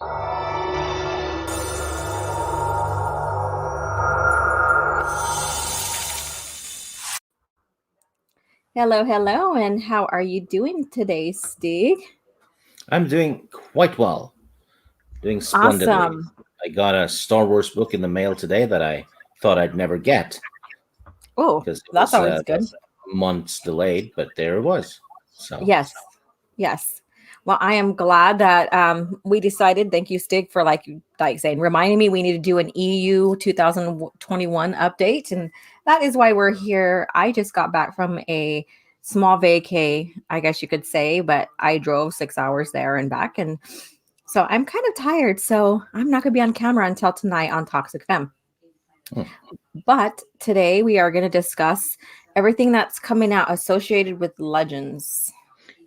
Hello, hello, and how are you doing today, Stig? I'm doing quite well, doing splendidly. Awesome. I got a Star Wars book in the mail today that I thought I'd never get Oh, because it that's was always good. months delayed, but there it was. So, Yes, yes. Well, I am glad that we decided. Thank you, Stig, for like saying, reminding me we need to do an EU 2021 update, and that is why we're here. I just got back from a small vacay, I guess you could say, but I drove 6 hours there and back, and so I'm kind of tired. So I'm not going to be on camera until tonight on Toxic Femme. hmm. But today we are going to discuss everything that's coming out associated with legends.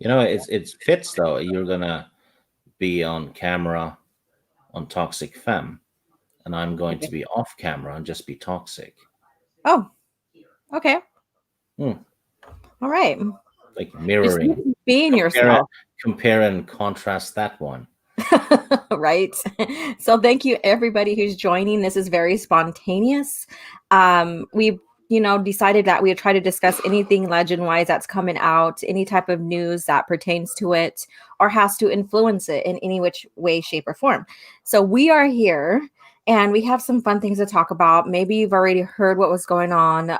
It fits though. You're gonna be on camera on Toxic Femme, and I'm going to Okay. be off camera and just be toxic. Oh, okay. Hmm. All right. Like Just mirroring, being compare, yourself. compare and contrast that one. Right. So thank you everybody who's joining. This is very spontaneous. We decided that we would try to discuss anything legend wise that's coming out, any type of news that pertains to it or has to influence it in any which way, shape, or form. So we are here and we have some fun things to talk about. Maybe you've already heard what was going on.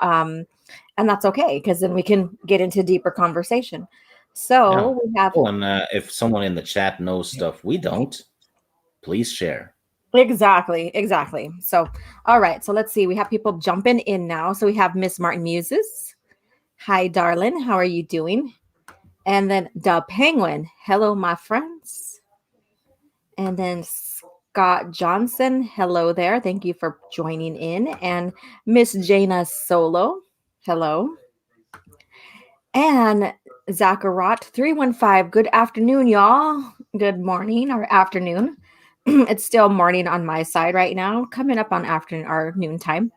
And that's okay because then we can get into deeper conversation. Yeah. So we have Oh, and if someone in the chat knows stuff we don't, please share. exactly. So, all right. So let's see. We have people jumping in now. So we have Miss Martin Muses. Hi, darling. How are you doing? And then the Penguin. Hello, my friends. And then Scott Johnson. Hello there. Thank you for joining in. And Miss Jana Solo. Hello. And Zacharat 315. Good afternoon, y'all. Good morning or afternoon. It's still morning on my side right now, coming up on afternoon or noon time.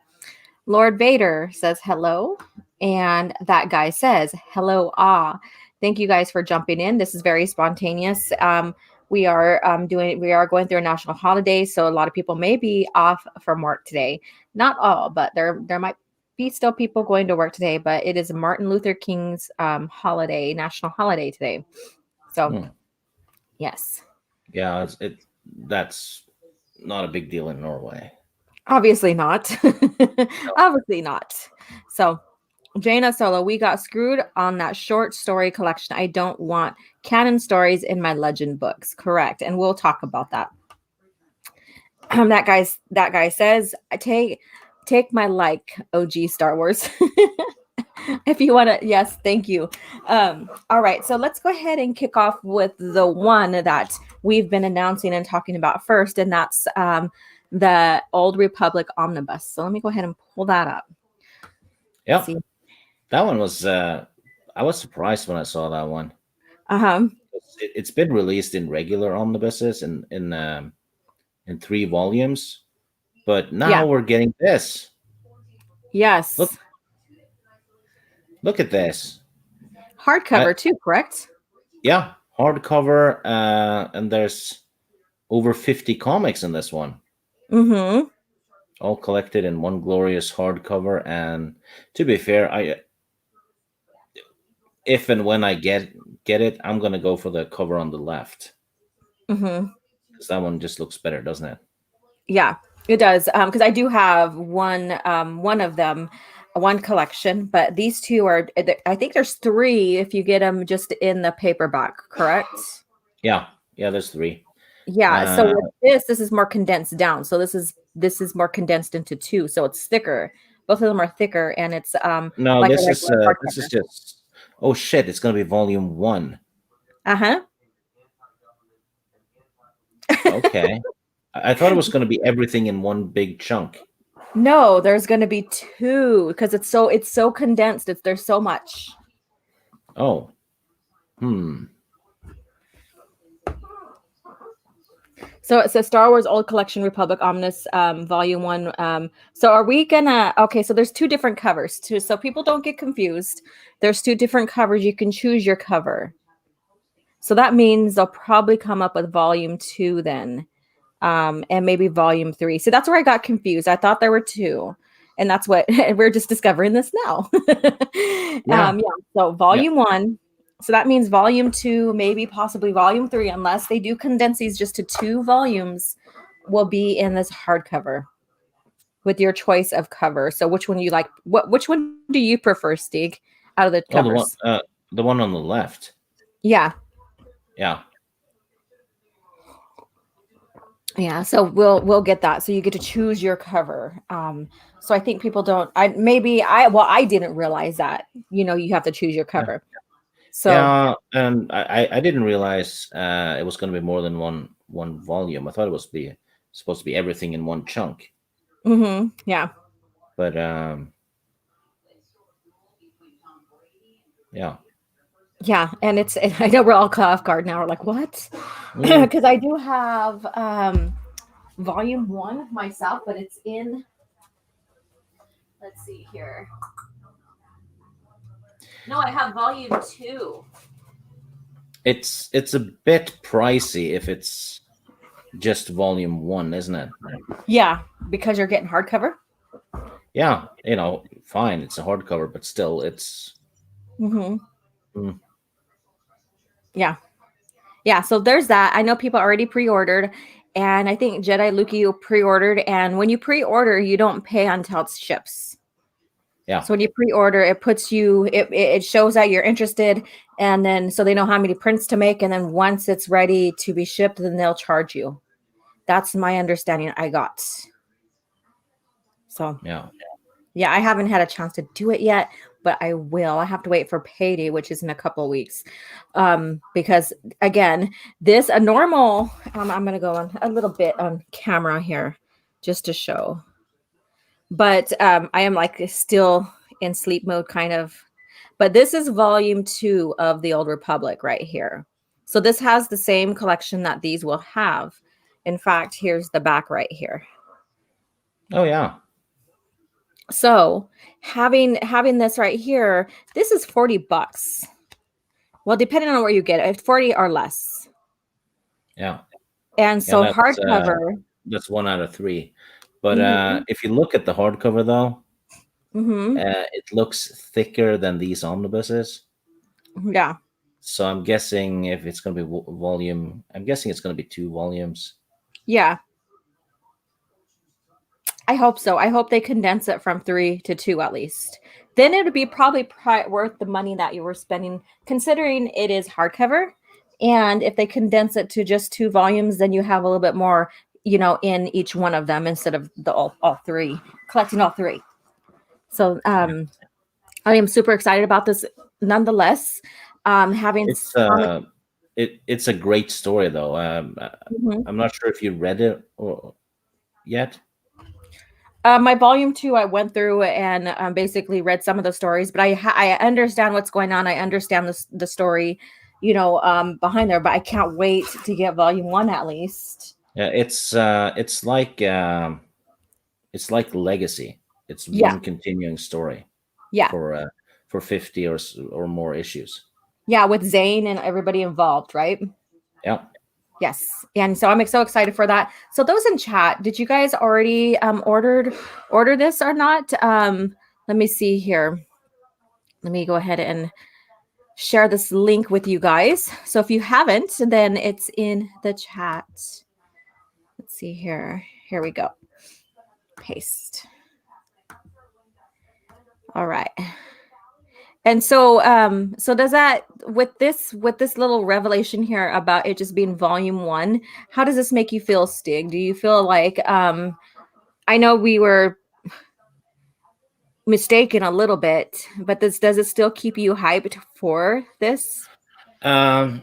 Lord Vader says hello. And that guy says hello. Thank you guys for jumping in. This is very spontaneous. We are going through a national holiday, so a lot of people may be off from work today. Not all, but there might be still people going to work today. But it is Martin Luther King's national holiday today. So Hmm. yes, Yeah, that's not a big deal in Norway. obviously not. Obviously not. So Jaina Solo, we got screwed on that short story collection. I don't want canon stories in my legend books. Correct. And we'll talk about that. That guy says, take my O.G.Starwars. If you want to, yes, thank you. All right, so let's go ahead and kick off with the one that we've been announcing and talking about first, and that's the Old Republic Omnibus. So let me go ahead and pull that up. Yeah, See. that one was. I was surprised when I saw that one. Uh-huh. It's been released in regular omnibuses in 3 volumes, but Yeah. now we're getting this. Look, Yes. look at this. Hardcover too, correct? Yeah, hardcover, and there's over 50 comics in this one, Mm-hmm. all collected in one glorious hardcover. And to be fair, if and when I get it, I'm gonna go for the cover on the left Mm-hmm. because that one just looks better, doesn't it? Yeah, it does. Because I do have one of them, one collection, but these two are. I think there's three if you get them just in the paperback, correct? Yeah, yeah. There's 3. Yeah. So Uh, with this is more condensed down. So this is more condensed into two, so it's thicker. Both of them are thicker, and it's no, like a this is regular this is hardcover. just. Oh shit! It's gonna be volume 1. Uh huh. Okay, I thought it was gonna be everything in one big chunk. No, there's going to be two because it's so condensed. There's so much. Oh, hmm. So it says Star Wars Old Collection Republic Omnibus Volume 1. So are we gonna okay, so there's two different covers too. So people don't get confused. There's two different covers. You can choose your cover. So that means they'll probably come up with volume 2 then. and maybe volume 3. So that's where I got confused. I thought there were 2, and that's what we're just discovering this now. Yeah. Yeah. So Yeah. volume 1. So that means volume 2, maybe possibly volume 3, unless they do condense these just to 2 volumes, will be in this hardcover with your choice of cover. So which one you like? Which one do you prefer, Stig, out of the Oh, covers? the one on the left. Yeah. Yeah. Yeah, so we'll get that. So you get to choose your cover. So I think people don't. I didn't realize that. You have to choose your Yeah. cover. So Yeah. And I didn't realize it was going to be more than one volume. I thought it was supposed to be everything in one chunk. yeah, But yeah. yeah, and I know we're all caught off guard now. We're like, what? Mm, Because I do have volume 1 myself, but it's in. Let's see here. No, I have volume 2. it's a bit pricey if it's just volume one, isn't it? Yeah, because you're getting hardcover. Yeah, fine. It's a hardcover, but still, it's. Mm-hmm. Mm, Yeah. Yeah, so there's that. I know people already pre-ordered, and I think Jedi Luke pre-ordered. And when you pre-order, you don't pay until it ships. yeah, So when you pre-order, it puts you, it shows that you're interested, and then so they know how many prints to make, and then once it's ready to be shipped, then they'll charge you. That's my understanding I got. So yeah. yeah, I haven't had a chance to do it yet, but I will. I have to wait for payday, which is in a couple of weeks. Because again, this a normal. I'm gonna go on a little bit on camera here, just to show. But I am like still in sleep mode, kind of. But this is volume 2 of the Old Republic right here. So this has the same collection that these will have. In fact, here's the back right here. Oh, yeah. So having this right here, this is $40. Well, depending on where you get it, 40 or less. Yeah, And yeah. so hardcover. That's 1 out of 3. But Mm-hmm, if you look at the hardcover, though, mm-hmm, it looks thicker than these omnibuses. yeah. So I'm guessing if it's going to be volume, I'm guessing it's going to be 2 volumes. Yeah. I hope so. I hope they condense it from 3 to 2 at least. Then it would be probably worth the money that you were spending, considering it is hardcover. And if they condense it to just 2 volumes, then you have a little bit more, in each one of them instead of the all 3, collecting all 3. So Yeah. I am super excited about this nonetheless. Having It's comic. it's a great story, though. Mhm. I'm not sure if you read it yet. My volume 2, I went through and basically read some of the stories, but I understand what's going on. I understand the story, behind there. But I can't wait to get volume 1 at least. Yeah, it's like Legacy. It's Yeah, one continuing story yeah, for 50 or more issues. yeah. With Zane and everybody involved, right? Yeah. Yes, and so I'm so excited for that. So those in chat, did you guys already order this or not? Let me see here. Let me go ahead and share this link with you guys. So if you haven't, then it's in the chat. Let's see here. Here we go. Paste. All right. And so does that with this little revelation here about it just being volume 1, how does this make you feel, Stig? Do you feel like I know we were mistaken a little bit, but does it still keep you hyped for this? Um,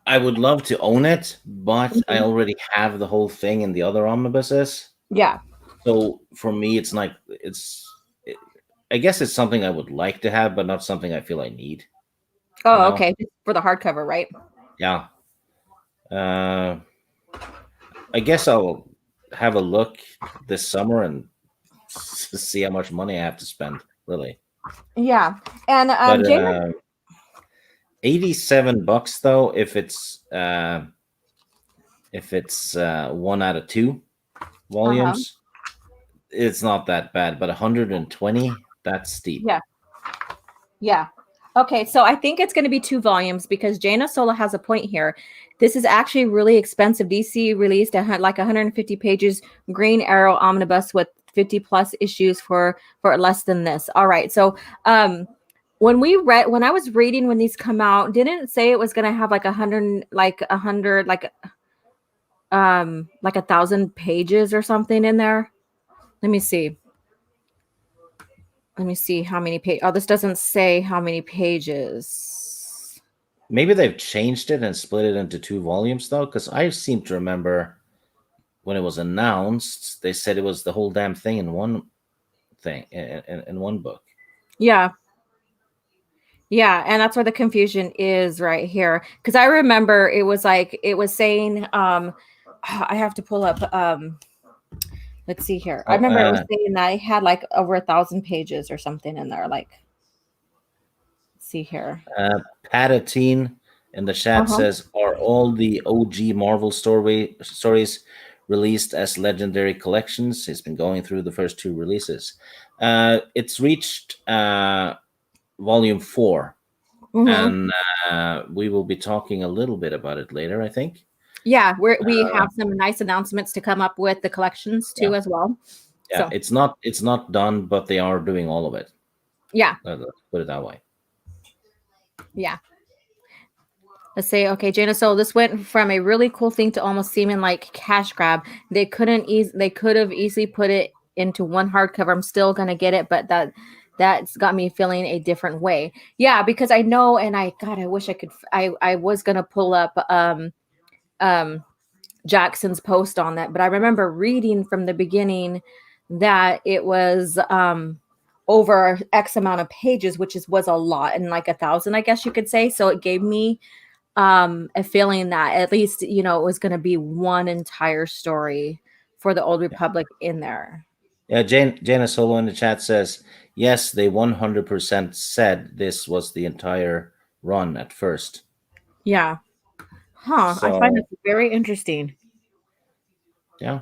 I would love to own it, but I Mhm. already have the whole thing in the other omnibuses. Yeah. So for me, it's like I guess it's something I would like to have, but not something I feel I need. You Oh, know? okay. For the hardcover, right? Yeah. Uh, I guess I'll have a look this summer and see how much money I have to spend. Really, Yeah. And but James. $87 though, if it's if it's 1 out of 2 Uh-huh. volumes, it's not that bad. But 120, that's steep. Yeah. Yeah. Okay, so I think it's going to be 2 volumes because Jaina Sola has a point here. This is actually really expensive. DC released like 150 pages Green Arrow omnibus with 50 plus issues for less than this. All right. So, when I was reading when these come out, didn't it say it was going to have like 100 like 1,000 pages or something in there? Let me see. Let me see how many pages. Oh, this doesn't say how many pages. Maybe they've changed it and split it into 2 volumes though, because I seem to remember when it was announced, they said it was the whole damn thing in one thing in one book. Yeah. Yeah, and that's where the confusion is right here. Because I remember it was like it was saying, I have to pull up let's see here. I Oh, remember it was saying that it had like over 1,000 pages or something in there. Like, let's see here. Patatine in the chat Uh-huh. says, "Are all the OG Marvel stories released as legendary collections?" He's been going through the first 2 releases. It's reached volume 4, Mm-hmm. and we will be talking a little bit about it later, I think. Yeah, we have some nice announcements to come up with the collections Yeah, too as well. yeah. So It's not done, but they are doing all of it. yeah, Let's put it that way. yeah. Let's say, okay, Jana. So this went from a really cool thing to almost seeming like cash grab. They could have easily put it into one hardcover. I'm still gonna get it, but that's got me feeling a different way. Yeah, because I know, and I wish I could. I was gonna pull up um Jackson's post on that, but I remember reading from the beginning that it was over X amount of pages, which was a lot, and like 1,000, I guess you could say. So it gave me a feeling that at least it was going to be one entire story for the Old Yeah, Republic in there. yeah. Jana Solo in the chat says, yes, they 100% said this was the entire run at first. Yeah. Huh, I find So this very interesting. yeah,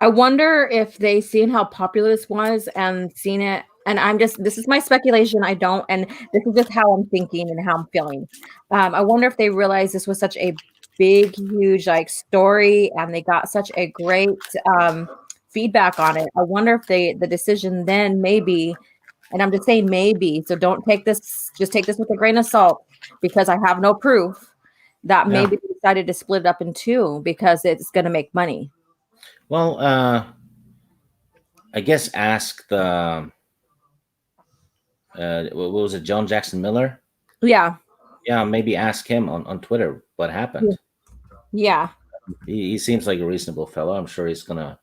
I wonder if they seen how popular this was and seen it. And this is my speculation. I don't, and this is just how I'm thinking and how I'm feeling. I wonder if they realized this was such a big, huge like story and they got such a great feedback on it. I wonder if the decision then maybe, and I'm just saying maybe, so don't take this, just take this with a grain of salt because I have no proof that yeah. maybe they decided to split it up in two because it's going to make money. Well, I guess ask the what was it, John Jackson Miller? Yeah. Yeah, maybe ask him on Twitter what happened. Yeah. He seems like a reasonable fellow. I'm sure he's gonna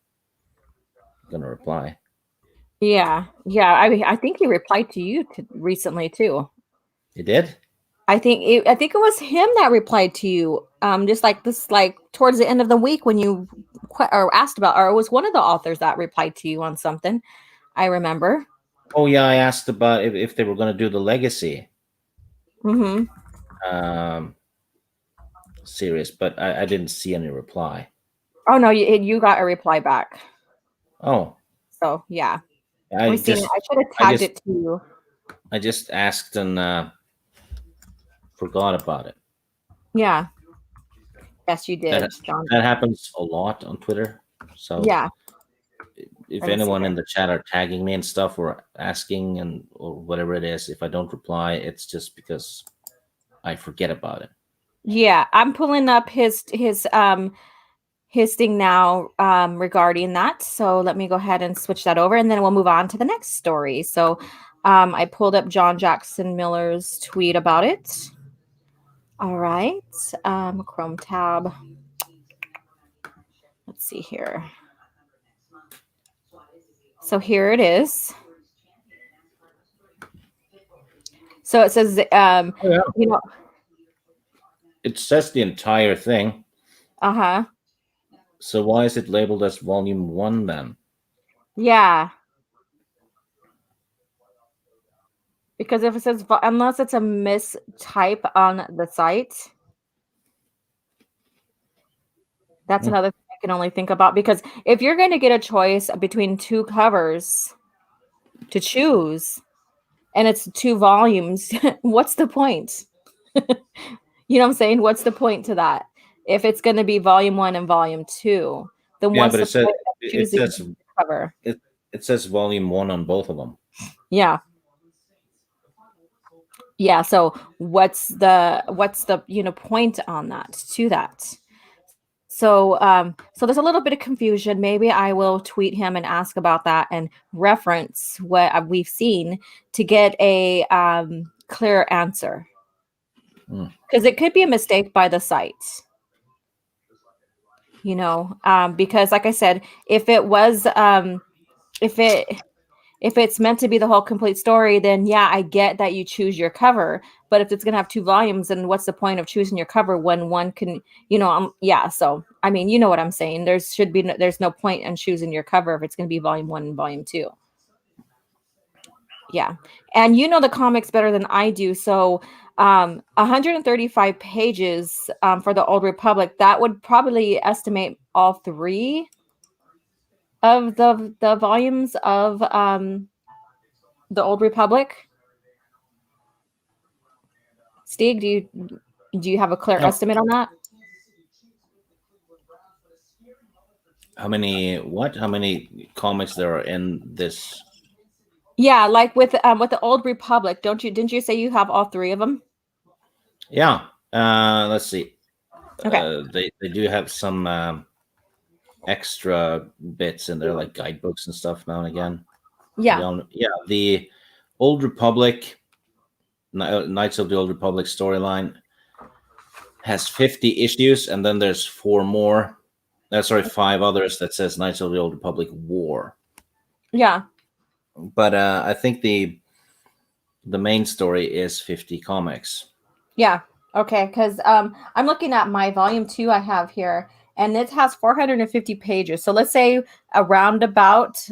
reply. Yeah, yeah. I think he replied to you recently too. He did. I think it was him that replied to you. Just like this, like towards the end of the week when you or asked about, or it was one of the authors that replied to you on something. I remember. Oh yeah, I asked about if they were gonna do the legacy Mm-hmm. um, series, but I didn't see any reply. Oh no, you got a reply back. Oh, So yeah, I I'm seeing it. just I should have I tagged just it to you. I just asked and forgot about it. Yeah. Yes, you That did, John. that happens a lot on Twitter. So Yeah. if Let me see anyone here. in the chat are tagging me and stuff or asking and or whatever it is, if I don't reply, it's just because I forget about it. Yeah, I'm pulling up his thing now regarding that. So let me go ahead and switch that over and then we'll move on to the next story. So I pulled up John Jackson Miller's tweet about it. All right. Chrome tab. Let's see here. So here it is. So it says, Oh, yeah. you know, It says the entire thing. uh huh. So why is it labeled as volume 1 then? Yeah. Because if it says, unless it's a mistype on the site, That's Hmm. another thing I can only think about because if you're going to get a choice between two covers to choose and it's two volumes, what's the point? You know what I'm saying? What's the point to that? If it's going to be volume 1 and volume 2, then Yeah, what's but the point of it choosing says the cover? it it says volume one on both of them. Yeah. Yeah, so what's the point on that to that? So there's a little bit of confusion. Maybe I will tweet him and ask about that and reference what we've seen to get a clear answer Hmm. because it could be a mistake by the site, because like I said, if it was if it if it's meant to be the whole complete story, then yeah, I get that you choose your cover. But if it's going to have two volumes, then what's the point of choosing your cover when one can, yeah. So, I mean, you know what I'm saying? There's no point in choosing your cover if it's going to be volume 1 and volume 2. Yeah. And you know the comics better than I do. So, 135 pages for the Old Republic, that would probably estimate all three of the volumes of the Old Republic. Steve, do you have a clear Oh, estimate on that? how many comics there are in this? Yeah, like with the Old Republic, didn't you say you have all three of them? Yeah. Let's see. Okay. They do have some extra bits in there, like guidebooks and stuff now and again. Yeah. Yeah, the Old Republic, Knights of the Old Republic storyline has 50 issues, and then there's four more. Sorry, five others that says Knights of the Old Republic War. Yeah. But I think the main story is 50 comics. Yeah. Okay. Because I'm looking at my volume 2 I have here, and it has 450 pages. So let's say around about,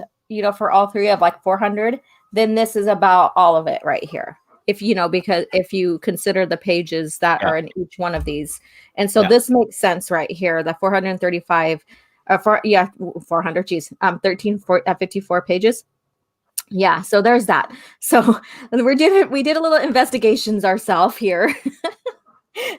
for all three of like 400, then this is about all of it right here. Because if you consider the pages that Yeah, are in each one of these. And so yeah. this makes sense right here. The 435, 400, geez, 54 pages. Yeah, so there's that. So we did a little investigations ourselves here.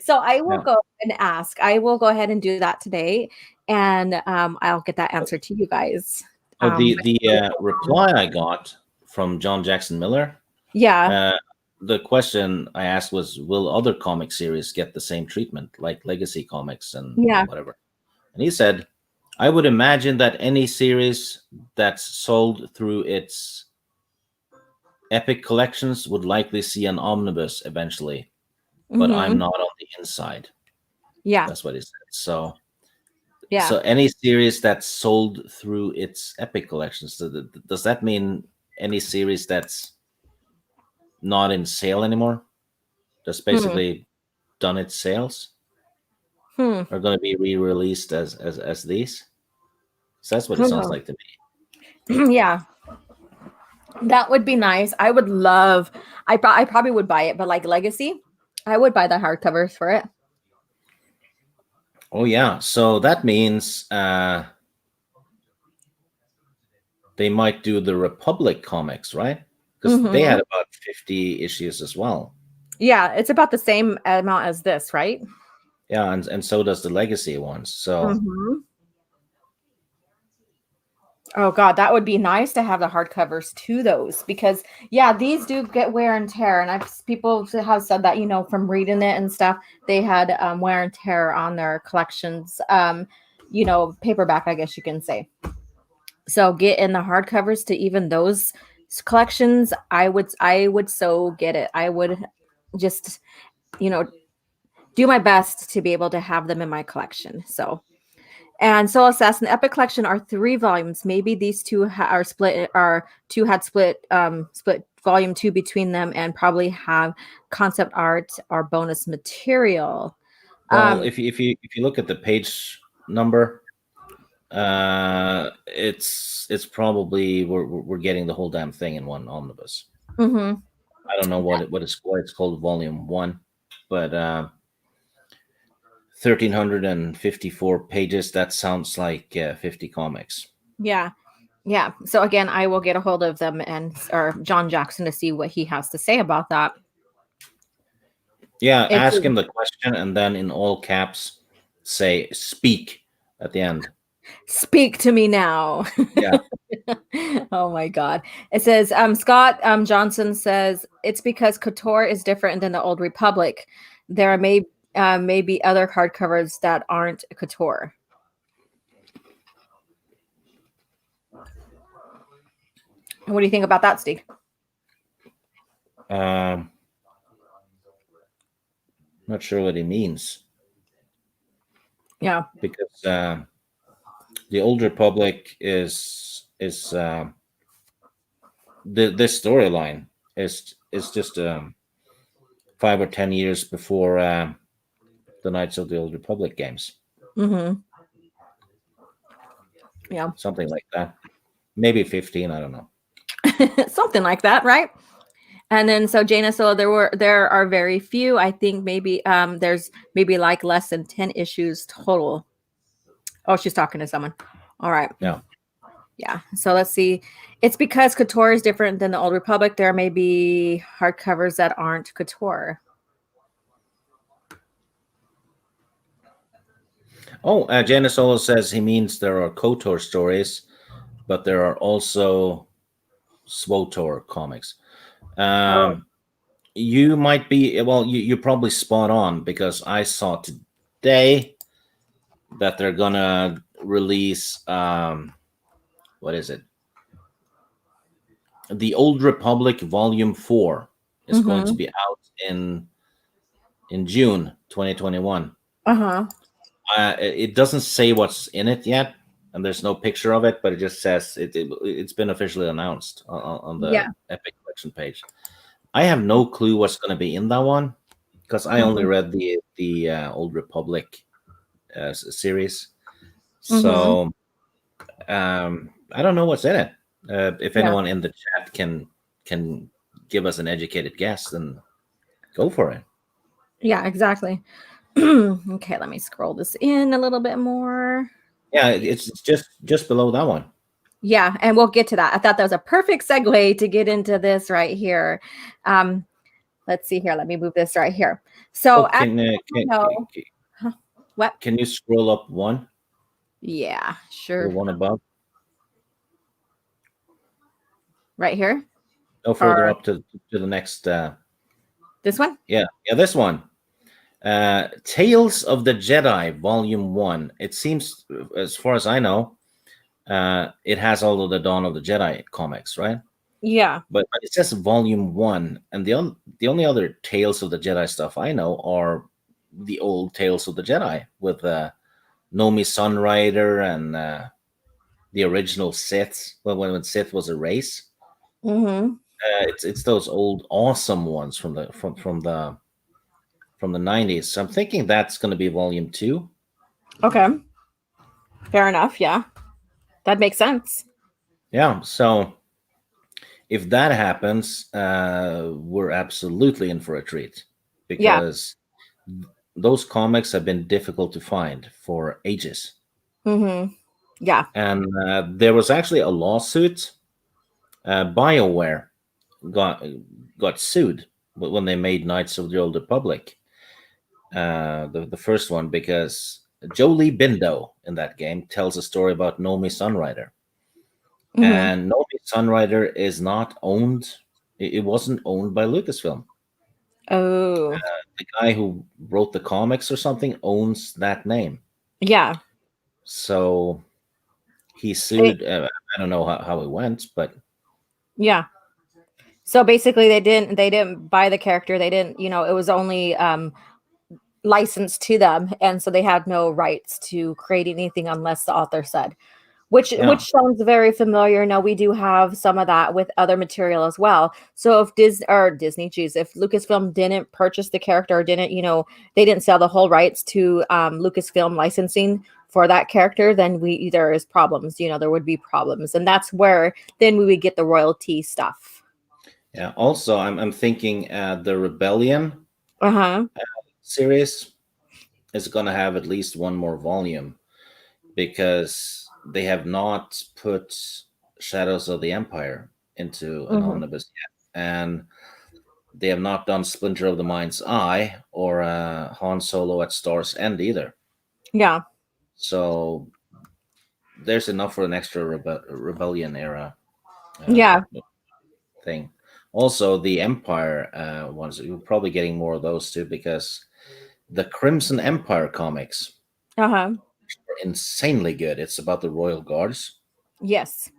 So I will Yeah. go and ask. I will go ahead and do that today, and I'll get that answer to you guys. So Um, the reply I got from John Jackson Miller, yeah, uh, the question I asked was, "Will other comic series get the same treatment, like Legacy Comics and yeah, whatever?" And he said, "I would imagine that any series that's sold through its Epic collections would likely see an omnibus eventually, but I'm hmm, not on the inside." yeah, That's what he said. So yeah. any series that's sold through its Epic collections, does that mean any series that's not in sale anymore, that's Hmm, basically done its sales, hmm, are going to be re-released as these? So that's what it sounds hmm. like to me. Yeah, that would be nice. I would love. I probably would buy it, but like Legacy, I would buy the hardcovers for it. Oh yeah, so that means they might do the Republic comics, right? Because they Hmm. had about 50 issues as well. Yeah, it's about the same amount as this, right? Yeah, and so does the Legacy ones. So Hmm. Oh God, that would be nice to have the hardcovers to those because yeah, these do get wear and tear, and I've people have said that from reading it and stuff, they had wear and tear on their collections, paperback, I guess you can say. So get in the hardcovers to even those collections. I would so get it. I would just you know do my best to be able to have them in my collection. So and Soul Assassin Epic Collection are three volumes. Maybe these two are split. Are two had split volume 2 between them, and probably have concept art or bonus material. well, Um, if you look at the page number, it's probably we're getting the whole damn thing in one omnibus. mhm. I don't know what it's called volume one, but 1,354 pages. That sounds like 50 comics. Yeah. Yeah. So again, I will get a hold of them and or John Jackson to see what he has to say about that. Yeah, It's ask him the question and then in all caps say "speak" at the end. speak to me now. Yeah. Oh my god. It says Scott Johnson says it's because Couture is different than the Old Republic. There may be other hardcovers that aren't Couture. What do you think about that, Steve? Um, not sure what he means Yeah. because the Old Republic is this storyline is just 5 or 10 years before the Knights of the Old Republic games, Mm-hmm. Yeah. something like that. Maybe 15. I don't know. Something like that, right? And then so Jana, so there are very few. I think maybe there's maybe like less than 10 issues total. Oh, she's talking to someone. All right. Yeah. Yeah. So let's see. It's because Couture is different than the Old Republic. There may be hardcovers that aren't Couture. Oh, Janice Solo says he means there are KOTOR stories, but there are also SWOTOR comics. Oh. You might be, well, you're probably spot on because I saw today that they're gonna release, what is it? The Old Republic Volume 4 is going to Mm-hmm. be out in June 2021. Uh-huh. It doesn't say what's in it yet, and there's no picture of it, but it just says it's been officially announced on the Yeah. Epic Collection page. I have no clue what's going to be in that one because I only Mm-hmm. read the Old Republic series, Mm-hmm. so I don't know what's in it. If Yeah. anyone in the chat can give us an educated guess, then go for it. Yeah, exactly. Okay, let me scroll this in a little bit more. Yeah, it's just below that one. Yeah, and we'll get to that. I thought that was a perfect segue to get into this right here. Um, let's see here. Let me move this right here. Oh, So, as you know, huh, what? can you scroll up one, Yeah, the sure. one above? Right here No, further or up to the next. this one? Yeah, this one. Tales of the Jedi, Volume 1. It seems, as far as I know, it has all of the Dawn of the Jedi comics, right? Yeah. But it says Volume 1, and the only other Tales of the Jedi stuff I know are the old Tales of the Jedi with Nomi Sunrider and the original Sith, when Sith was a race. Mm-hmm. It's those old awesome ones from the 90s. So I'm thinking that's going to be volume 2. Okay. Fair enough. Yeah. That makes sense. Yeah, so if that happens, we're absolutely in for a treat Yeah. because those comics have been difficult to find for ages. Mm-hmm. Yeah. And there was actually a lawsuit. BioWare got got sued when they made Knights of the Old Republic, the first one, because Jolie Bindo in that game tells a story about Nomi Sunrider, Mm-hmm. and Nomi Sunrider is not owned. It wasn't owned by Lucasfilm. Oh. The guy who wrote the comics or something owns that name, Yeah. so he They, sued. I don't know how it went, but yeah. So basically they didn't buy the character. They didn't, it was only licensed to them, and so they had no rights to create anything unless the author said. yeah, Which sounds very familiar. Now we do have some of that with other material as well. So if Disney, geez, if Lucasfilm didn't purchase the character or didn't, they didn't sell the whole rights to Lucasfilm licensing for that character, then there is problems. There would be problems, and that's where then we would get the royalty stuff. yeah. Also, I'm thinking the Rebellion Uh huh. series. is going to have at least one more volume because they have not put Shadows of the Empire into an Hmm. omnibus yet, and they have not done Splinter of the Mind's Eye or Han Solo at Star's End either. Yeah. So there's enough for an extra rebellion era uh, Yeah. thing. Also, the Empire ones, you're probably getting more of those too because the Crimson Empire comics Uh-huh. are insanely good. It's about the Royal Guards. Yes.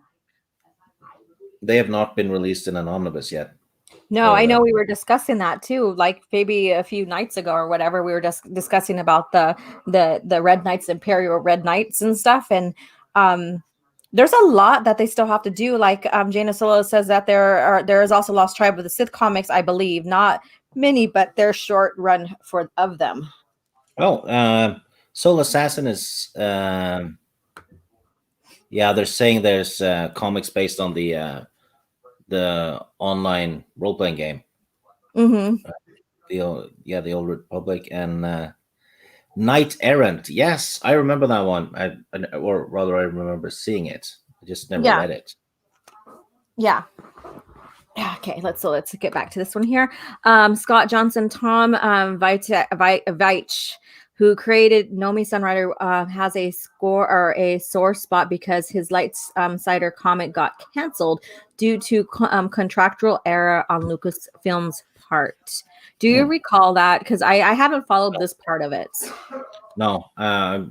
They have not been released in an omnibus yet. No, Or I know we were discussing that too, like maybe a few nights ago or whatever. We were just discussing about the Red Knights, Imperial Red Knights and stuff. And um there's a lot that they still have to do. Like Jaina Solo says that there is also Lost Tribe of the Sith comics, I believe. Not many, but they're short run for of them. oh, Soul Assassin is yeah. They're saying there's comics based on the online role playing game, Mm-hmm. the Old Republic and Knight Errant. Yes, I remember that one. Or rather, I remember seeing it. I just never Yeah. read it. Yeah. Okay, let's get back to this one here. Scott Johnson, Tom Veitch, who created Nomi Sunrider, has a score or a sore spot because his Lights Cider comic got canceled due to contractual error on Lucasfilm's part. Do you Hmm. recall that? Because I haven't followed this part of it. No, I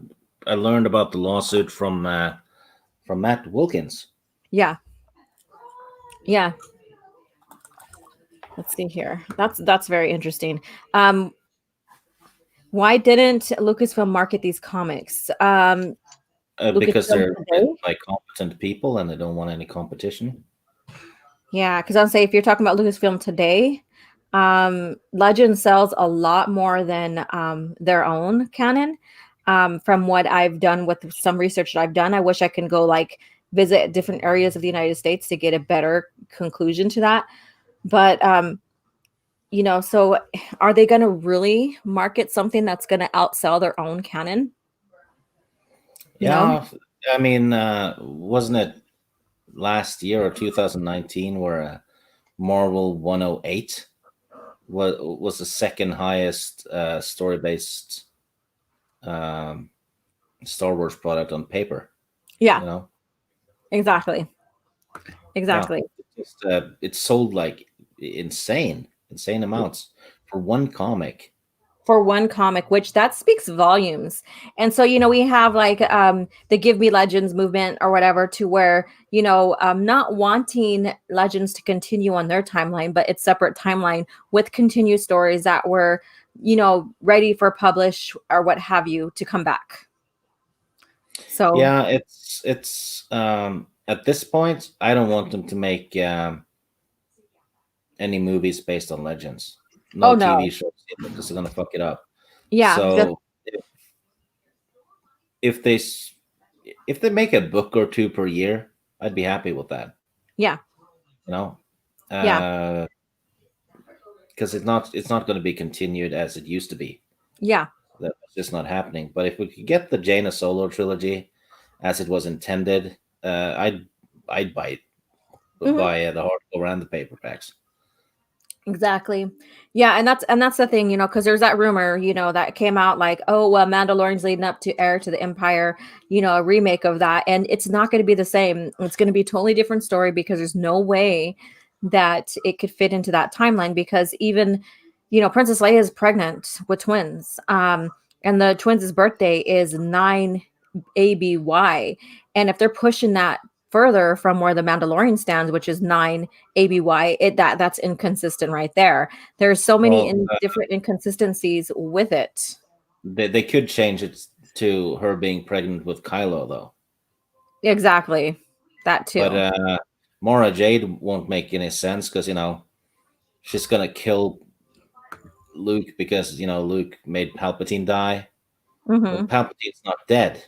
learned about the lawsuit from Matt Wilkins. Yeah, yeah. Let's see here. That's very interesting. Um, why didn't Lucasfilm market these comics? Because Lucasfilm they're written today. by competent people and they don't want any competition. Yeah, because I'll say if you're talking about Lucasfilm today, Legend sells a lot more than their own canon. From what I've done with some research that I've done, I wish I can go like visit different areas of the United States to get a better conclusion to that. But so are they going to really market something that's going to outsell their own canon? You know? Yeah, I mean, wasn't it last year or 2019 where Marvel 108 was the second highest story based um, Star Wars product on paper? Yeah, You know, exactly. yeah, Exactly. it sold like insane amounts for one comic. For one comic, which that speaks volumes. And so, we have like the Give Me Legends movement or whatever, to where, not wanting Legends to continue on their timeline, but its separate timeline with continued stories that were, ready for publish or what have you to come back. So, Yeah, it's at this point, I don't want them to make any movies based on legends. oh No TV no. shows because they're gonna fuck it up. Yeah, just So if they s- if they make a book or two per year, I'd be happy with that. yeah, You know, yeah, because it's not going to be continued as it used to be. yeah. That's just not happening. But if we could get the Jaina Solo trilogy as it was intended, I'd Mhm. buy the hardcover and the paperbacks. Exactly. Yeah, and that's the thing, because there's that rumor, that came out like, oh, well, Mandalorian's leading up to Heir to the Empire, a remake of that, and it's not going to be the same. It's going to be a totally different story because there's no way that it could fit into that timeline because even, Princess Leia is pregnant with twins, and the twins' birthday is 9 ABY, and if they're pushing that further from where the Mandalorian stands, which is 9 ABY, that's inconsistent right there. There's so many Well, different inconsistencies with it. they could change it to her being pregnant with Kylo though, Exactly. That but too. Mara Jade won't make any sense because she's gonna kill Luke because Luke made Palpatine die. Well, Hmm. Palpatine's not dead.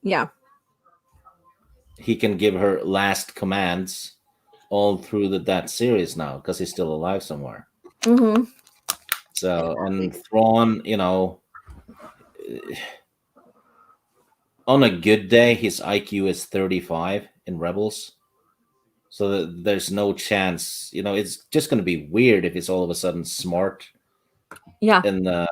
Yeah. He can give her last commands all through that series now because he's still alive somewhere. Hmm. So and Thrawn, on a good day, his IQ is 35 in Rebels. So that there's no chance, it's just going to be weird if he's all of a sudden smart Yeah. in the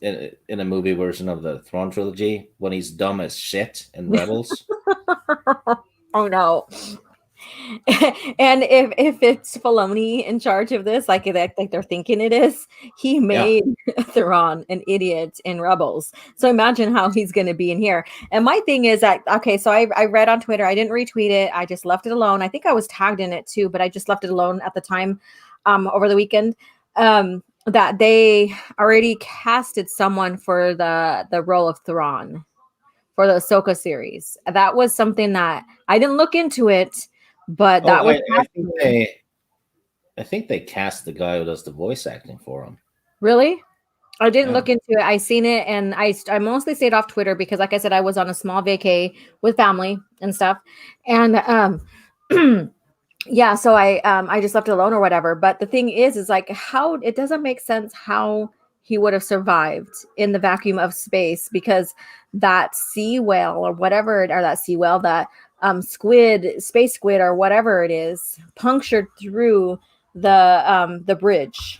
in a movie version of the Thrawn trilogy when he's dumb as shit in Rebels. Oh no. And if it's Filoni in charge of this, like they're thinking it is, he Yeah. made Theron an idiot in Rebels. So imagine how he's going to be in here. And my thing is that okay, so I read on Twitter, I didn't retweet it, I just left it alone. I think I was tagged in it too, but I just left it alone at the time, over the weekend. That they already casted someone for the role of Thrawn for the Ahsoka series. That was something that I didn't look into it, but Oh, that was I think happening. they cast the guy who does the voice acting for him. Really? I didn't Yeah. look into it. I seen it, and I mostly stayed off Twitter because, like I said, I was on a small vacay with family and stuff, and yeah, so I just left it alone or whatever. But the thing is like how it doesn't make sense how he would have survived in the vacuum of space because that sea whale or whatever or that sea whale that squid space squid or whatever it is punctured through the bridge.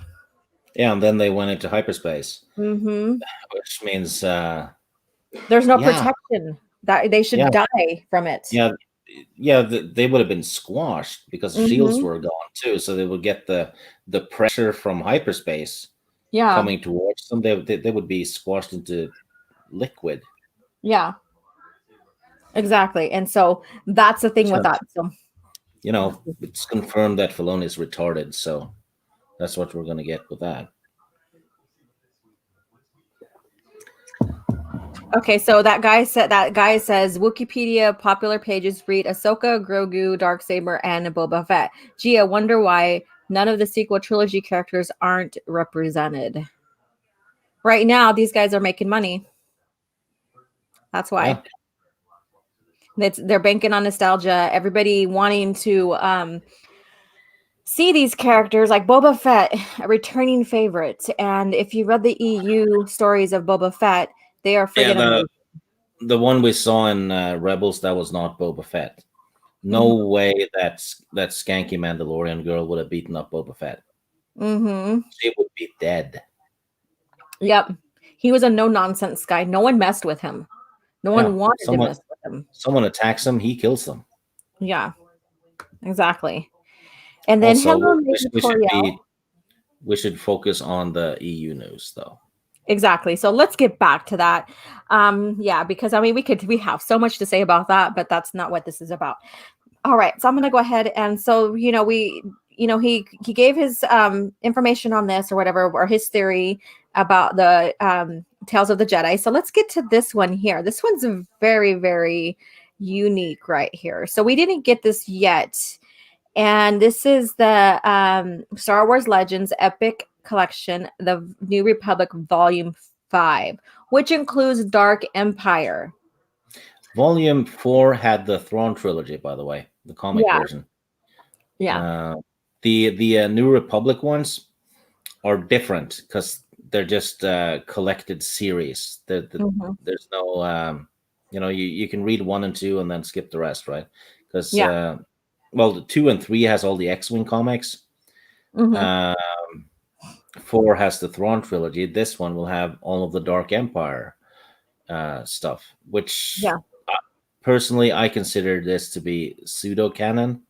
Yeah, and then they went into hyperspace, Hmm. which means There's no yeah, protection that they yeah, should die from it. yeah, yeah, they would have been squashed because shields Hmm. were gone too, so they would get the pressure from hyperspace Yeah, coming towards them. They would be squashed into liquid. yeah, exactly. And so that's the thing with So, that. So it's confirmed that Filoni is retarded, so that's what we're gonna get with that. okay, so that guy says Wikipedia popular pages read Ahsoka, Grogu, Darksaber, and Boba Fett. Gee, I wonder why none of the sequel trilogy characters aren't represented. Right now, these guys are making money. That's why. Yeah, They're banking on nostalgia. Everybody wanting to see these characters like Boba Fett, a returning favorite. And if you read the EU stories of Boba Fett, they are yeah. friggin' The amazing. the one we saw in Rebels, that was not Boba Fett. No Hmm. way that skanky Mandalorian girl would have beaten up Boba Fett. Hmm. She would be dead. Yep. He was a no nonsense guy. No one messed with him. No Yeah, one wanted to someone mess with him. someone attacks him, he kills them. Yeah, exactly. And then Also, hello, Lady Tauriel. we should focus on the EU news though. Exactly. So let's get back to that. Yeah, because I mean we have so much to say about that, but that's not what this is about. All right, so I'm gonna go ahead and so he gave his information on this or whatever or his theory about the tales of the Jedi. So let's get to this one here. This one's very unique right here. So we didn't get this yet, and this is the Star Wars Legends Epic Collection, the New Republic Volume 5, which includes Dark Empire. Volume 4 had the Thrawn trilogy, by the way, the comic Yeah, version. yeah. Uh, the New Republic ones are different because they're just collected series. Hmm. There's no, you can read 1 and 2 and then skip the rest, right? Because Yeah. well, the 2 and 3 has all the X-wing comics. Hmm. Uh, 4 has the Thrawn trilogy. This one will have all of the Dark Empire stuff, which Yeah. personally I consider this to be pseudo canon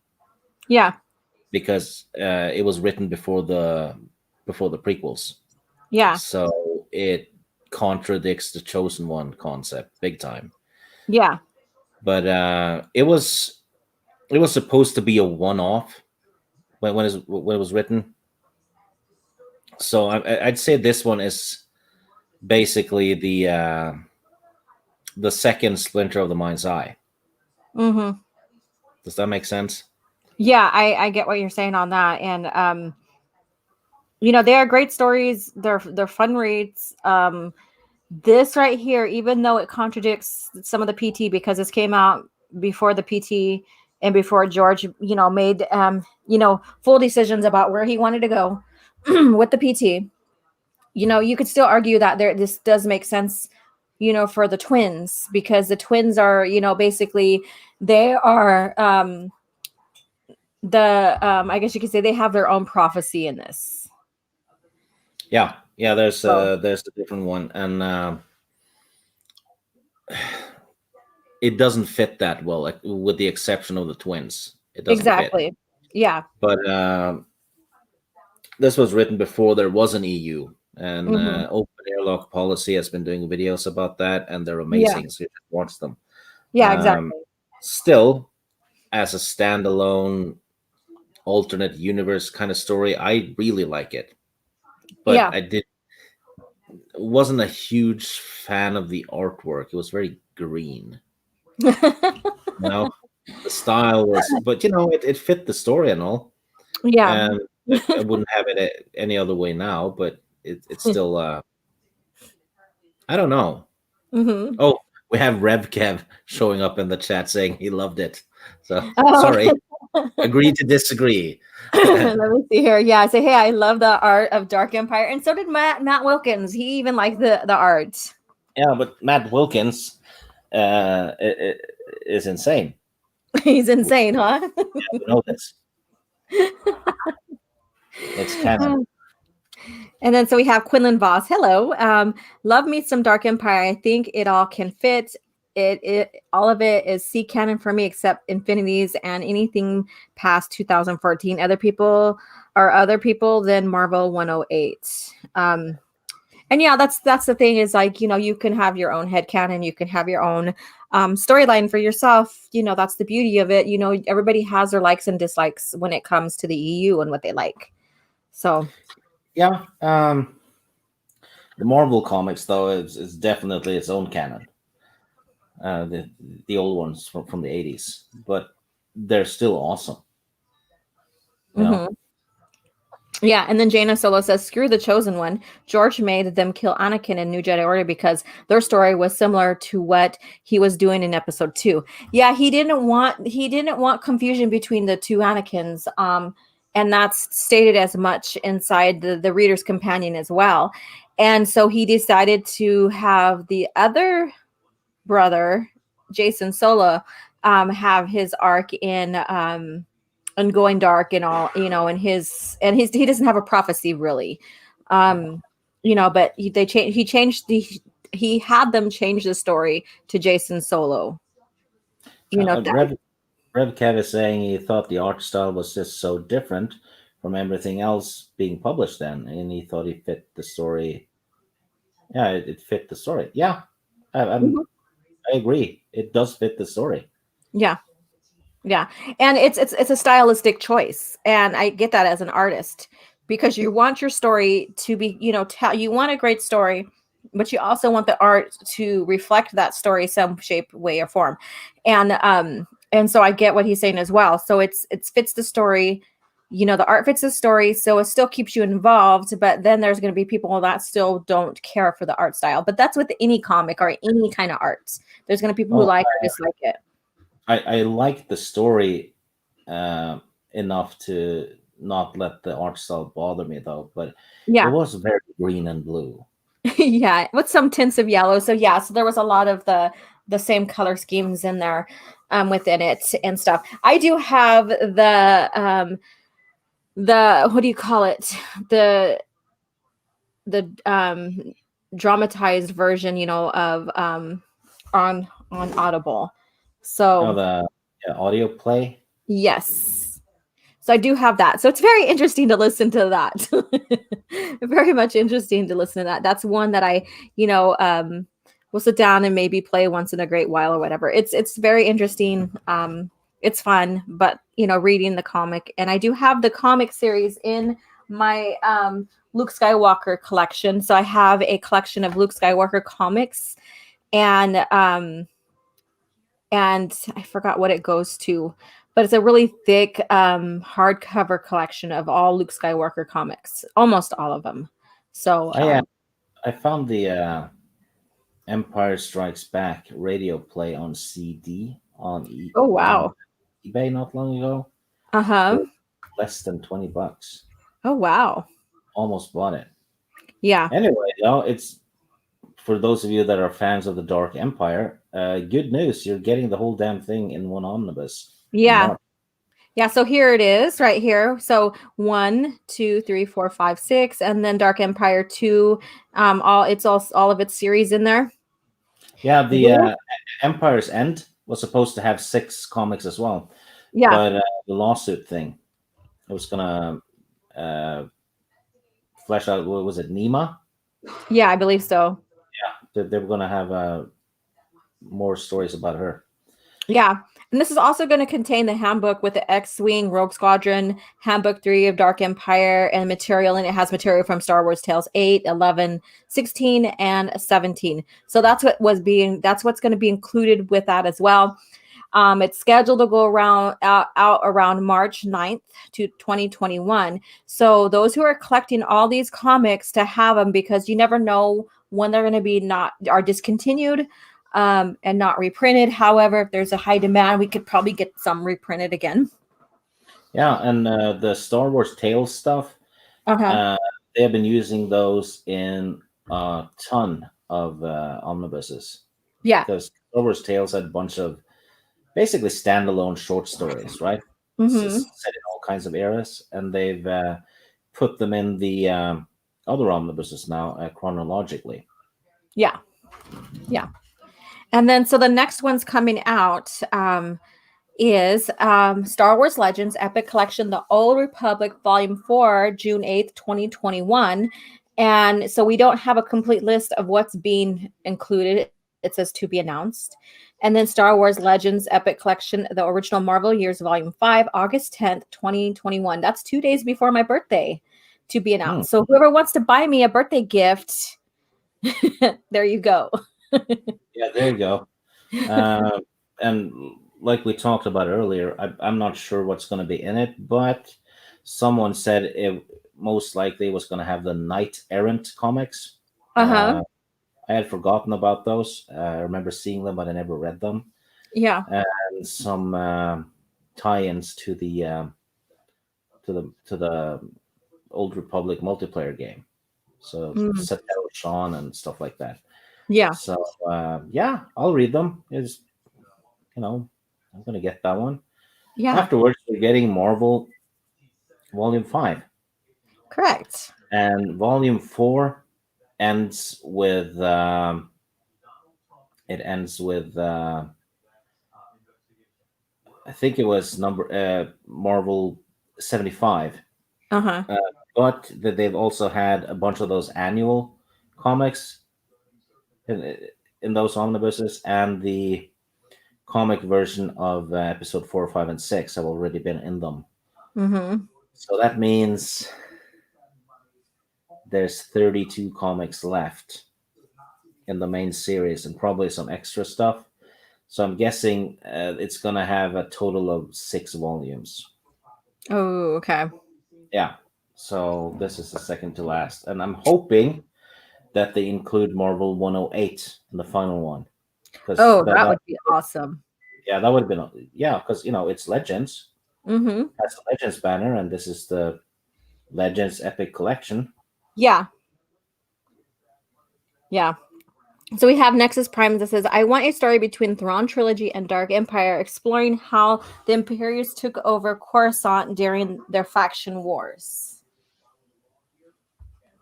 Yeah. because it was written before the prequels, Yeah. so it contradicts the chosen one concept big time. Yeah. But it was supposed to be a one-off when it was written. So I'd say this one is basically the second Splinter of the Mind's Eye. Hmm. Does that make sense? Yeah, I get what you're saying on that. And they are great stories. They're fun reads. This right here, even though it contradicts some of the PT because this came out before the PT and before George, made full decisions about where he wanted to go with the PT. you could still argue that this does make sense, for the twins, because the twins are, basically they are the I guess you could say they have their own prophecy in this. Yeah, yeah. So There's a different one, and it doesn't fit that well, like, with the exception of the twins. It doesn't fit. exactly. Yeah. But this was written before there was an EU, and Hmm. Open Airlock Policy has been doing videos about that, and they're Yeah. amazing. So you should watch them. Yeah, Um, exactly. Still, as a standalone alternate universe kind of story, I really like it. But Yeah. I did wasn't a huge fan of the artwork. It was very green. You know, the style was, but it fit the story and all. Yeah. And I wouldn't have it any other way now. But it's still, I don't know. Hmm. Oh, we have Rev Kev showing up in the chat saying he loved it. So Oh. sorry, agree to disagree. Let me see here. Yeah, I say, hey, I love the art of Dark Empire, and so did Matt Wilkins. He even liked the art. Yeah, but Matt Wilkins is insane. He's We insane, huh? know this. It's canon. And then so we have Quinlan Voss. Hello. Love me some Dark Empire. I think it all can fit. It all of it is C canon for me, except Infinities and anything past 2014. Other people than Marvel 108. And yeah, that's the thing, is like, you can have your own headcanon, you can have your own storyline for yourself. That's the beauty of it. Everybody has their likes and dislikes when it comes to the EU and what they like. So Yeah. The Marvel comics, though, is definitely its own canon. The old ones from the 80s, but they're still awesome. You know. mhm. Yeah, and then Jaina Solo says, "Screw the Chosen One. George made them kill Anakin in New Jedi Order because their story was similar to what he was doing in Episode 2." Yeah, he didn't want confusion between the two Anakins, and that's stated as much inside the Reader's Companion as well. And so he decided to have the other brother, Jason Solo, have his arc in and going dark and all, and he doesn't have a prophecy really. um but he had them change the story to Jason Solo. That. Rev Kev is saying he thought the art style was just so different from everything else being published then, and he thought he fit the story. Yeah, it fit the story. Yeah, Mhm. I agree. It does fit the story. Yeah. Yeah, and it's a stylistic choice, and I get that as an artist, because you want your story to be, you want a great story, but you also want the art to reflect that story some shape, way, or form, and so I get what he's saying as well. So it fits the story, the art fits the story, so it still keeps you involved. But then there's going to be people that still don't care for the art style. But that's with any comic or any kind of art. There's going to be people who Well, like or dislike it. I like the story enough to not let the art style bother me, though. But it Yeah. was very green and blue. Yeah, with some tints of yellow. So yeah, so there was a lot of the same color schemes in there within it and stuff. I do have the what do you call it? The dramatized version, of on Audible. Oh, So the audio play. yes. So I do have that. So it's very interesting to listen to that. Very much interesting to listen to that. That's one that I, will sit down and maybe play once in a great while or whatever. It's very interesting. It's fun, but reading the comic, and I do have the comic series in my Luke Skywalker collection. So I have a collection of Luke Skywalker comics, and I forgot what it goes to, but it's a really thick hardcover collection of all Luke Skywalker comics, almost all of them. So, I found the Empire Strikes Back radio play on CD oh on wow, eBay not long ago uh huh, for less than $20. oh wow, Almost bought it. Yeah. Anyway, it's for those of you that are fans of the Dark Empire. Good news, you're getting the whole damn thing in one omnibus in Yeah. March. Yeah. So here it is right here. So 1, 2, 3, 4, 5, 6, and then Dark Empire 2. All of its series in there. Yeah, the Cool. Empire's End was supposed to have 6 comics as well, Yeah. but the lawsuit thing, it was gonna uh, flesh out. What was it, Nima? Yeah, I believe so. They were gonna have more stories about her. Yeah. And this is also going to contain the handbook with the X-Wing Rogue Squadron, Handbook 3 of Dark Empire, and material. And it has material from Star Wars Tales 8, 11, 16, and 17. So that's what's going to be included with that as well. It's scheduled to go out around March 9th to 2021. So those who are collecting all these comics to have them, because you never know when they're going to be not are discontinued and not reprinted. However, if there's a high demand, we could probably get some reprinted again. Yeah, and the Star Wars Tales stuff, Uh-huh. uh, they have been using those in a ton of omnibuses Yeah. because Star Wars Tales had a bunch of basically standalone short stories, right? Mm-hmm. Set in all kinds of eras, and they've put them in the other omnibuses now chronologically. Yeah. Yeah. And then so the next one's coming out. Is Star Wars Legends Epic Collection, The Old Republic, Volume 4, June 8th, 2021. And so we don't have a complete list of what's being included. It says to be announced. And then Star Wars Legends Epic Collection, The Original Marvel Years, Volume 5, August 10th, 2021. That's 2 days before my birthday to be Hmm. announced. So whoever wants to buy me a birthday gift, there you go. Yeah, there you go. Uh, and like we talked about earlier, I'm not sure what's going to be in it, but someone said it most likely was going to have the Knight Errant comics. Uh-huh. I had forgotten about those. I remember seeing them, but I never read them. Yeah. And some tie-ins to the Old Republic multiplayer game. So Mm. Satero Sean and stuff like that. Yeah. So yeah, I'll read them. Is you know, I'm gonna get that one. Yeah. Afterwards, we're getting Marvel Volume 5. Correct. And Volume 4 ends with it ends with I think it was number Marvel 75. Uh-huh. Uh, but that they've also had a bunch of those annual comics in those omnibuses, and the comic version of episode 4, 5, and 6 have already been in them. Mm-hmm. So that means there's 32 comics left in the main series and probably some extra stuff. So I'm guessing it's going to have a total of 6 volumes. Oh, okay. Yeah. So this is the second to last. And I'm hoping that they include Marvel 108 in the final one. Because Oh, that would be awesome. yeah, that would have been, yeah, because, it's Legends. Mm-hmm. That's the Legends banner, and this is the Legends Epic Collection. Yeah. Yeah. So we have Nexus Prime that says, I want a story between Thrawn Trilogy and Dark Empire, exploring how the Imperials took over Coruscant during their faction wars.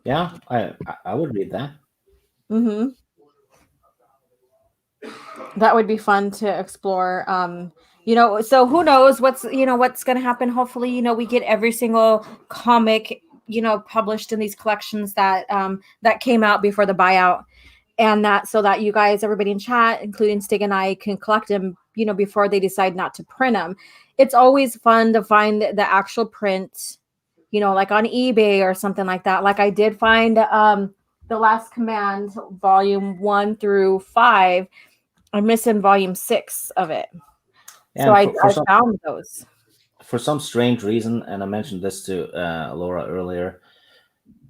Yeah, I would read that. Mm-hmm. That would be fun to explore. So who knows what's going to happen. Hopefully, we get every single comic, published in these collections that came out before the buyout, and that so that you guys, everybody in chat, including Stig and I, can collect them, before they decide not to print them. It's always fun to find the actual print, like on eBay or something like that. Like I did find the Last Command volume 1 through 5. I'm missing volume 6 of it. So And I, for I some found those. for some strange reason, and I mentioned this to Laura earlier,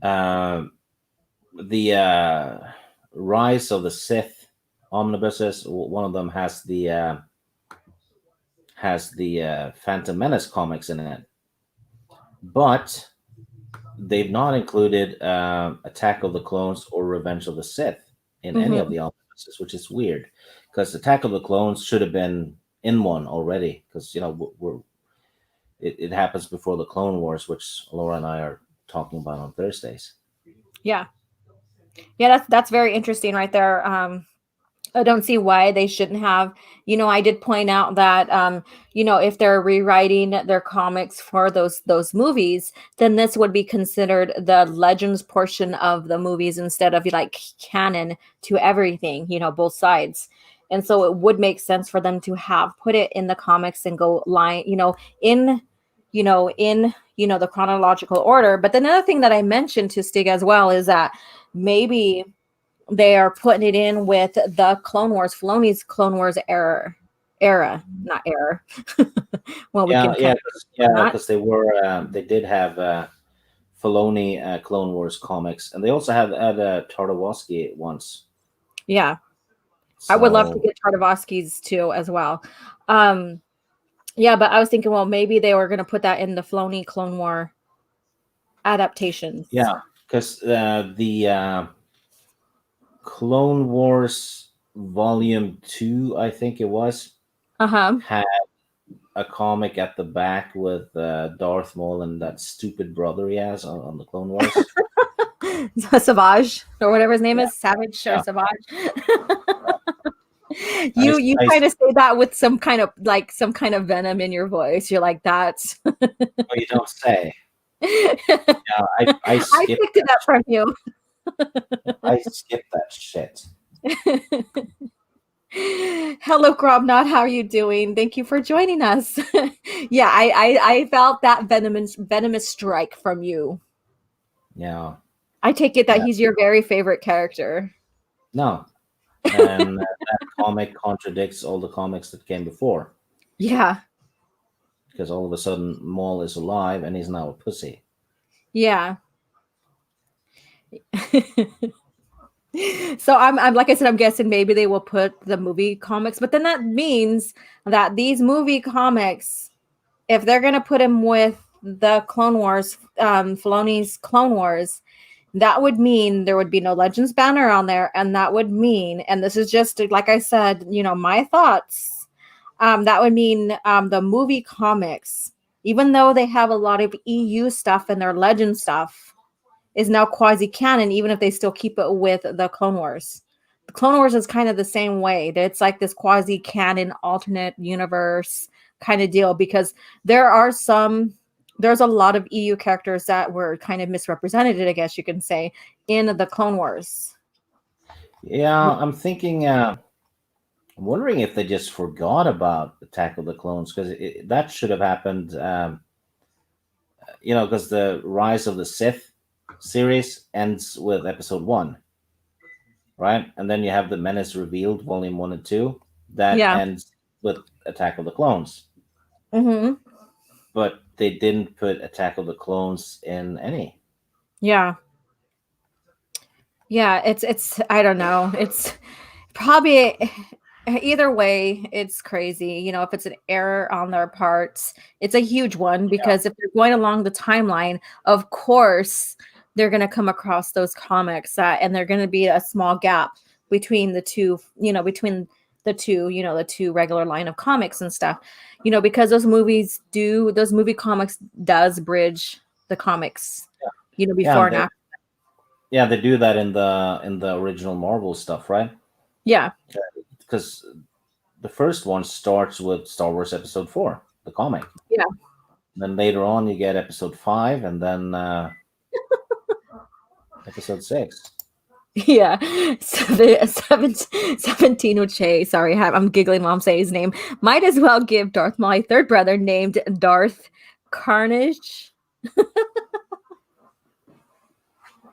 uh, the Rise of the Sith omnibuses. One of them has the Phantom Menace comics in it, but they've not included Attack of the Clones or Revenge of the Sith in any of Hmm. the omnibuses, which is weird because Attack of the Clones should have been in one already because it happens before the Clone Wars, which Laura and I are talking about on Thursdays. Yeah, yeah, that's very interesting right there. I don't see why they shouldn't have. I did point out that if they're rewriting their comics for those movies, then this would be considered the legends portion of the movies instead of like canon to everything, both sides. And so it would make sense for them to have put it in the comics and go line, in the chronological order. But then another thing that I mentioned to Stig as well is that maybe they are putting it in with the Clone Wars, Filoni's Clone Wars era, not error. Well, we Yeah, can kind of yeah, that. because they did have Filoni Clone Wars comics, and they also had Tartakovsky once. Yeah, I would love to So get Tartakovsky's too as well. Um, yeah, but I was thinking, well, maybe they were going to put that in the Filoni Clone War adaptations. yeah, because the Clone Wars Volume 2, I think it was, Uh huh. had a comic at the back with Darth Maul and that stupid brother he has on the Clone Wars. Savage or whatever his name Yeah, is, Savage or yeah. Savage. I, You I, kind of say that with some kind of venom in your voice. You're like that's. well, you don't say. I Yeah, I skipped picked it that. up from you. I skipped that shit. Hello, Grobnot. How are you doing? Thank you for joining us. Yeah, I felt that venomous strike from you. Yeah, I take it that yeah. he's your very favorite character. No, and that comic contradicts all the comics that came before Yeah, because all of a sudden Maul is alive and he's now a pussy. yeah. So I'm like I said, I'm guessing maybe they will put the movie comics, but then that means that these movie comics, if they're gonna put him with the Clone Wars, Filoni's Clone Wars, that would mean there would be no Legends banner on there, and that would mean, and this is just like I said, my thoughts. That would mean the movie comics, even though they have a lot of EU stuff and their Legend stuff, is now quasi canon, even if they still keep it with the Clone Wars. The Clone Wars is kind of the same way. It's like this quasi canon alternate universe kind of deal because there are some there's a lot of EU characters that were kind of misrepresented, I guess you can say, in the Clone Wars. Yeah, I'm thinking. I'm wondering if they just forgot about Attack of the Clones because that should have happened. Because the Rise of the Sith series ends with Episode 1, right? And then you have the Menace Revealed, Volume 1 and 2, that Yeah. ends with Attack of the Clones. Hmm. But they didn't put Attack of the Clones in any. Yeah. Yeah. It's I don't know. It's probably either way, it's crazy. If it's an error on their parts, it's a huge one because if they're going along the timeline, of course, they're going to come across those comics and they're going to be a small gap between the two, the two regular line of comics and stuff, because those movie comics does bridge the comics, Yeah, before and after. yeah, they do that in the original Marvel stuff, right? Yeah. Because the first one starts with Star Wars Episode 4, the comic. Yeah. Then later on, you get Episode 5, and then Episode 6. Yeah, 17 Uche. Sorry, I'm giggling while I'm saying his name. Might as well give Darth Maul a third brother named Darth Carnage.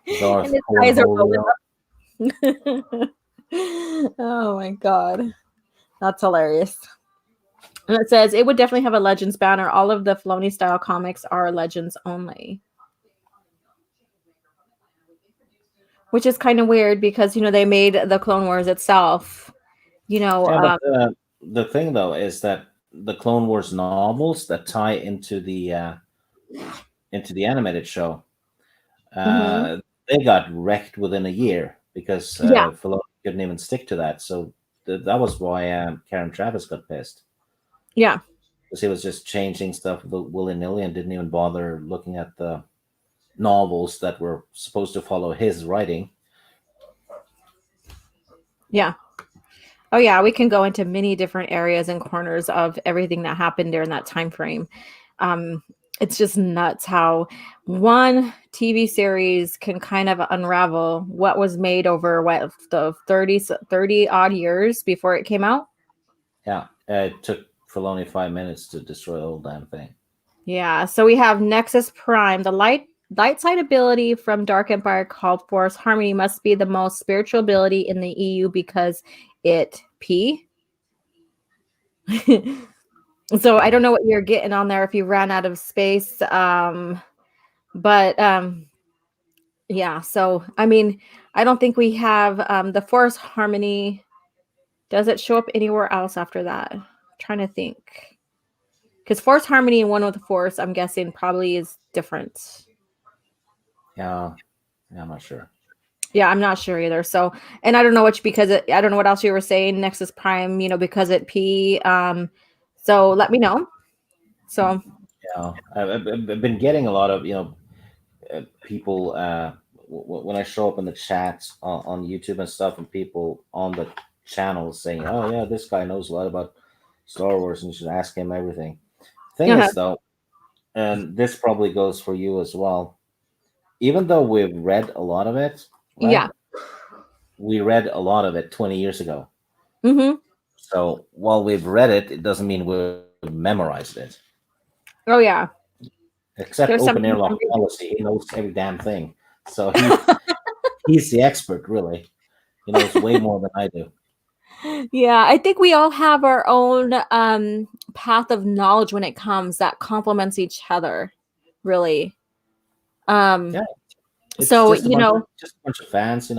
And Darth his eyes are rolling Cornholio. up. Oh my god. That's hilarious. And it says it would definitely have a Legends banner. All of the Filoni style comics are Legends only. Which is kind of weird because, they made the Clone Wars itself. You know, Yeah, but um, the thing though is that the Clone Wars novels that tie into the animated show, Hmm. They got wrecked within a year because Yeah, Filoni couldn't even stick to that. So that was why Karen Travis got pissed, yeah, because he was just changing stuff willy nilly and didn't even bother looking at the novels that were supposed to follow his writing. yeah. Oh yeah, we can go into many different areas and corners of everything that happened during that time frame. Um, it's just nuts how one TV series can kind of unravel what was made over what the 30 odd years before it came out. Yeah, it took Filoni 5 minutes to destroy the whole damn thing. Yeah, so we have Nexus Prime. The light side ability from Dark Empire called Force Harmony must be the most spiritual ability in the EU because it P. So I don't know what you're getting on there if you ran out of space. But yeah, so I mean, I don't think we have the Force Harmony. Does it show up anywhere else after that? I'm trying to think. Because Force Harmony and One with the Force, I'm guessing, probably is different. Yeah, yeah, I'm not sure. Yeah, I'm not sure either. So, and I don't know which because I don't know what else you were saying. Nexus Prime, because it P. So let me know. So Yeah, I've been getting a lot of people when I show up in the chats on YouTube and stuff, and people on the channel saying, "Oh yeah, this guy knows a lot about Star Wars, and you should ask him everything." Thing uh-huh. is, though, and this probably goes for you as well. Even though we've read a lot of it, Yeah. right? We read a lot of it 20 years ago. Mm-hmm. So while we've read it, it doesn't mean we've memorized it. Oh yeah. Except There's open something. airlock policy, he knows every damn thing. So he's the expert, really. He knows way more than I do. Yeah, I think we all have our own path of knowledge when it comes that complements each other, really. Um Yeah, it's so, you know, just a bunch of fans.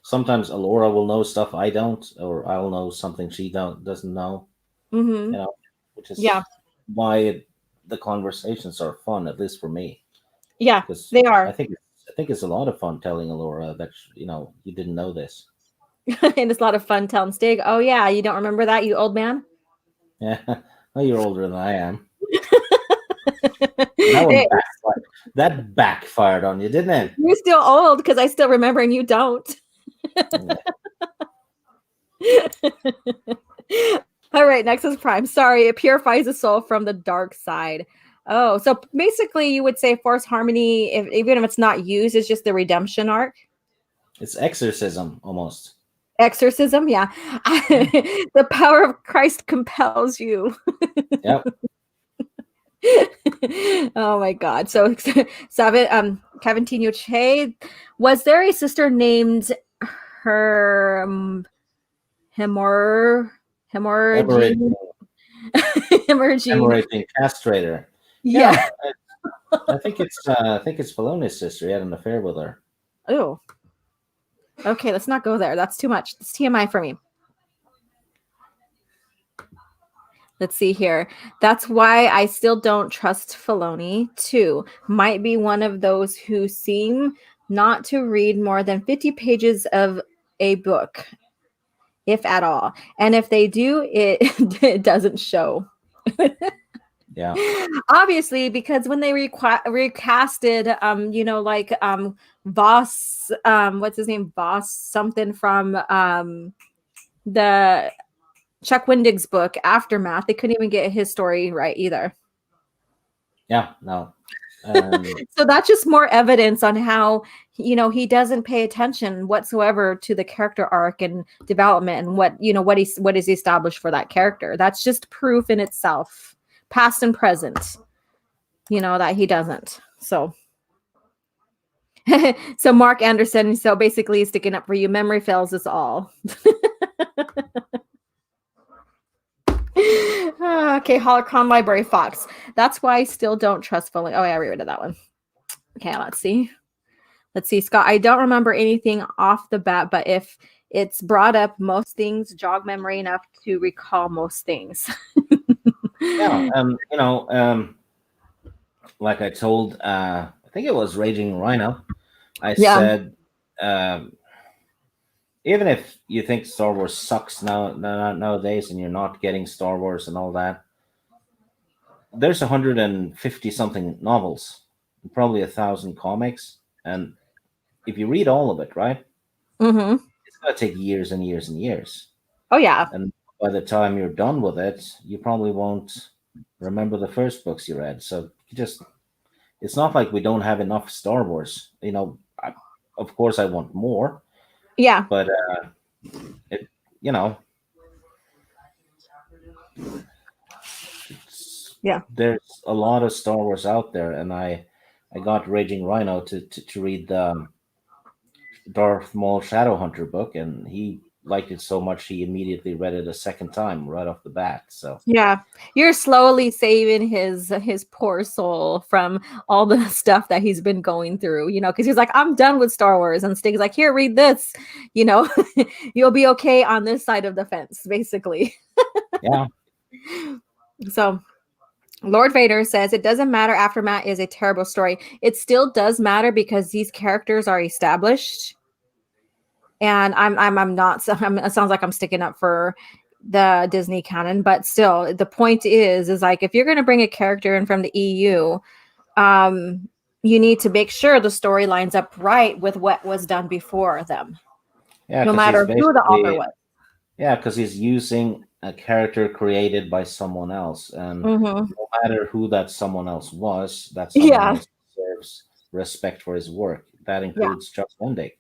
Sometimes Alora will know stuff I don't, or I'll know something she doesn't know. mhm. You know, which Yeah. is why the conversations are fun, at least for me, Yeah, because they I are. think I think it's a lot of fun telling Alora that you didn't know this. And it's a lot of fun telling Stig, "Oh yeah, you don't remember that, you old man?" Yeah, well, you're older than I am. That one Hey, backfired. That backfired on you, didn't it? you're still old because I still remember and you don't. Yeah. All right, next is Prime. Sorry, it purifies the soul from the dark side. Oh, so basically, you would say Force Harmony, if even if it's not used, is just the redemption arc. It's exorcism almost. Exorcism, yeah. Yeah. The power of Christ compels you. Yep. Oh my God. So, Savin, Cavantino Che, was there a sister named her Hemor Hemorrhaging, Hemorrhaging Hemorrhaging? hemorrhaging castrator. Yeah. Yeah, I think it's Filoni's sister. He had an affair with her. Oh, okay. Let's not go there. That's too much. It's TMI for me. Let's see here. That's why I still don't trust Filoni, too. Might be one of those who seem not to read more than 50 pages of a book, if at all. And if they do, it, it doesn't show. Yeah, Obviously, because when they recasted, Voss, what's his name? Voss, something from the Chuck Wendig's book, Aftermath, they couldn't even get his story right either. yeah, no, and So that's just more evidence on how he doesn't pay attention whatsoever to the character arc and development and what is established for that character. That's just proof in itself, past and present, that he doesn't. So so Mark Anderson, so basically he's sticking up for you. Memory fails us all. Okay, Holocron Library Fox. That's why I still don't trust fully. Oh, yeah, I read that one. Okay, let's see. Let's see, Scott. I don't remember anything off the bat, but if it's brought up, most things jog memory enough to recall most things. yeah, like I told, I think it was Raging Rhino. I Yeah. said, um, even if you think Star Wars sucks nowadays, and you're not getting Star Wars and all that, there's 150 something novels, and probably 1,000 comics, and if you read all of it, right, Mm-hmm. it's gonna take years and years and years, Oh yeah. and by the time you're done with it, you probably won't remember the first books you read. So you just, it's not like we don't have enough Star Wars. Of course, I want more, Yeah. but it, you know, Yeah. there's a lot of Star Wars out there, and I got Raging Rhino to read the Darth Maul Shadowhunter book, and he liked it so much he immediately read it a second time right off the bat. So Yeah, you're slowly saving his poor soul from all the stuff that he's been going through, because he's like, I'm done with Star Wars, and Stig's like, here, read this, you know, you'll be okay on this side of the fence, basically. yeah, So Lord Vader says it doesn't matter. Aftermath is a terrible story. It still does matter because these characters are established, and I'm not. It sounds like I'm sticking up for the Disney canon, but still, the point is like if you're going to bring a character in from the EU, um, you need to make sure the story lines up right with what was done before them, yeah, no because he's matter who the author basically, was. yeah, because he's using a character created by someone else, and Hmm. no matter who that someone else was, that someone Yeah, else deserves respect for his work. That yeah, includes Chuck Wendig.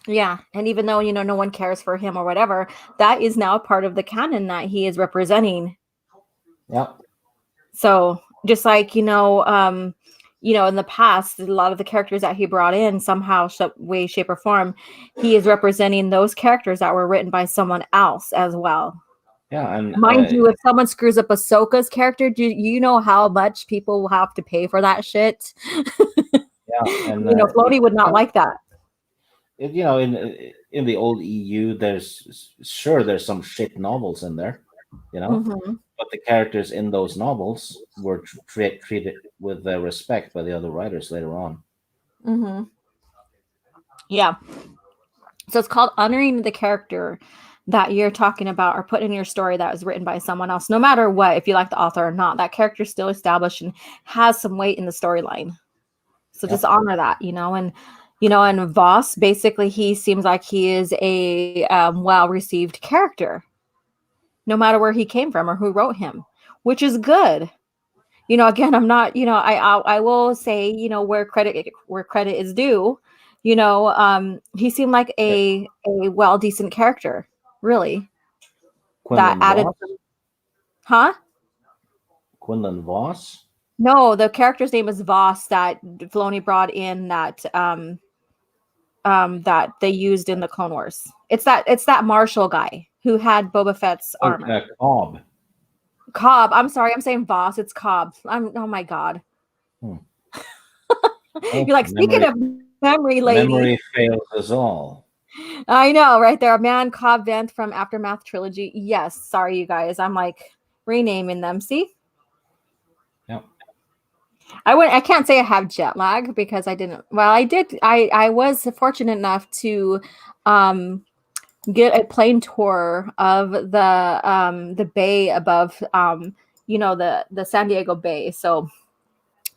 yeah. And even though no one cares for him or whatever, that is now part of the canon that he is representing. Yeah, So just like in the past, a lot of the characters that he brought in somehow, way, shape, or form, he is representing those characters that were written by someone else as well. yeah, and Mind you, if someone screws up Ahsoka's character, do you know how much people will have to pay for that shit? yeah, and Filoni would not like that. in the old EU, there's some shit novels in there, you know, Hmm. but the characters in those novels were treated with respect by the other writers later on. Hmm. Yeah. So it's called honoring the character that you're talking about or put in your story that was written by someone else. No matter what, if you like the author or not, that character is still established and has some weight in the storyline. So just Yep. honor that, and Voss, basically, he seems like he is a well-received character, no matter where he came from or who wrote him, which is good. Again, I'm not, I will say, where credit is due. He seemed like a well decent character, really. That Quinlan added, Voss. huh? Quinlan Voss. No, the character's name is Voss that Filoni brought in that they used in the Clone Wars. It's that Marshall guy who had Boba Fett's Oh, armor. Cobb. Cobb. I'm sorry, I'm saying Voss. It's Cobb. Oh my god. Hmm. Oh, You're like, speaking of memory, lady. memory fails us all. I know, right there. Man, Cobb Vanth from Aftermath trilogy. Yes. Sorry, you guys. I'm like renaming them. See, Yep. I can't say I have jet lag because I didn't. Well, I did. I was fortunate enough to um get a plane tour of the bay above the San Diego Bay. So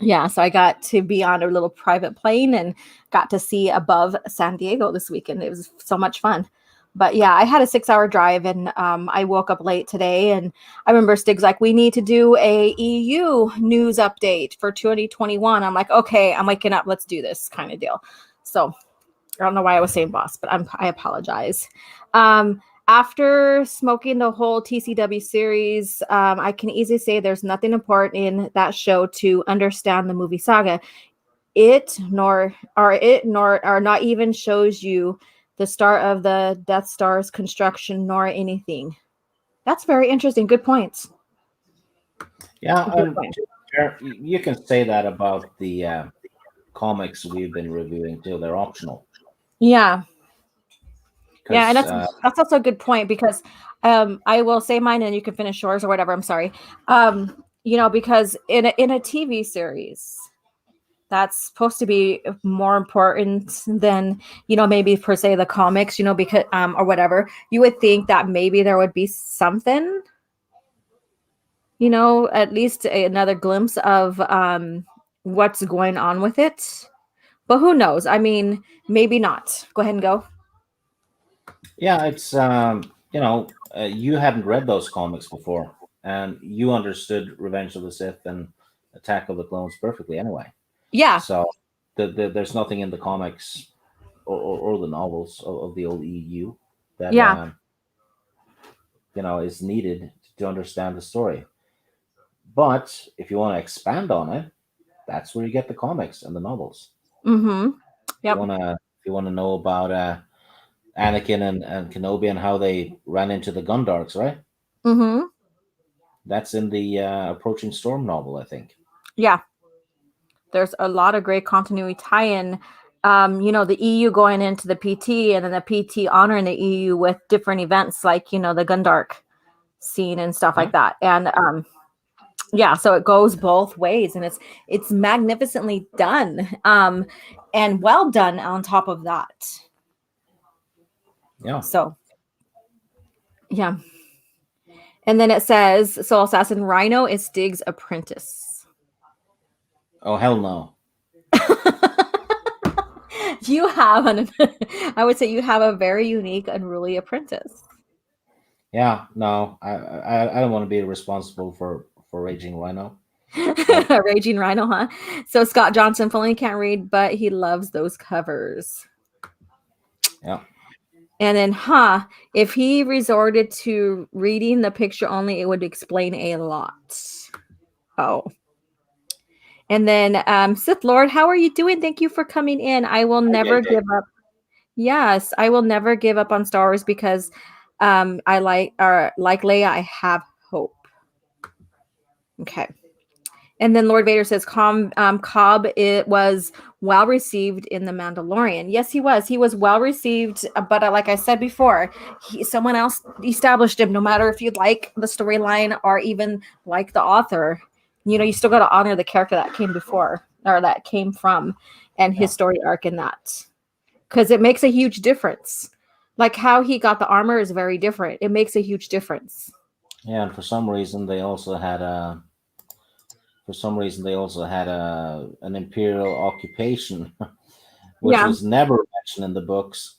yeah, so I got to be on a little private plane and got to see above San Diego this weekend. It was so much fun. But yeah, I had a 6-hour drive, and I woke up late today, and I remember Stig's like, we need to do a EU news update for 2021. I'm like, okay, I'm waking up. Let's do this kind of deal. So I don't know why I was saying boss, but I apologize. After smoking the whole TCW series, I can easily say there's nothing important in that show to understand the movie saga. It nor not even shows you the start of the Death Star's construction nor anything. That's very interesting. Good points. Yeah, Good point. you can say that about the comics we've been reviewing too. They're optional Yeah. Yeah, and because that's also a good point because I will say mine and you can finish yours or whatever. I'm sorry. Because in a TV series, That's supposed to be more important than, maybe per se the comics, because or whatever. You would think that maybe there would be something, at least another glimpse of what's going on with it. But who knows? I mean, maybe not. Go ahead and go. Yeah, it's you hadn't read those comics before, and you understood Revenge of the Sith and Attack of the Clones perfectly anyway. Yeah. So there's nothing in the comics or the novels of the old EU that Yeah. is needed to understand the story. But if you want to expand on it, that's where you get the comics and the novels. Mm-hmm. You Yep. wanna if you wanna know about Anakin and Kenobi and how they ran into the Gundarks, right? Mm-hmm. That's in the Approaching Storm novel, I think. Yeah. There's a lot of great continuity tie-in. The EU going into the PT, and then the PT honoring the EU with different events like, the Gundark scene and stuff Yeah. like that. And yeah, so it goes both ways, and it's magnificently done. And well done on top of that. Yeah. So yeah. And then it says Soul Assassin Rhino is Stig's apprentice. Oh hell no. You have I would say you have a very unique, unruly apprentice. Yeah, no. I don't want to be responsible for Raging Rhino. Nope. Raging Rhino, huh? So Scott Johnson fully can't read, but he loves those covers. Yeah. And then, if he resorted to reading the picture only, it would explain a lot. Oh. And then, Sith Lord, how are you doing? Thank you for coming in. I will Hi, never JJ. give up. Yes, I will never give up on Star Wars because I like Leia, I have hope. Okay. And then Lord Vader says, Cobb, it was well received in The Mandalorian. Yes, he was. He was well received, but like I said before, someone else established him. No matter if you like the storyline or even like the author, you still got to honor the character that came before or that came from, and Yeah. his story arc in that, because it makes a huge difference. Like how he got the armor is very different. It makes a huge difference. Yeah, and for some reason they also had an imperial occupation, which Yeah, was never mentioned in the books,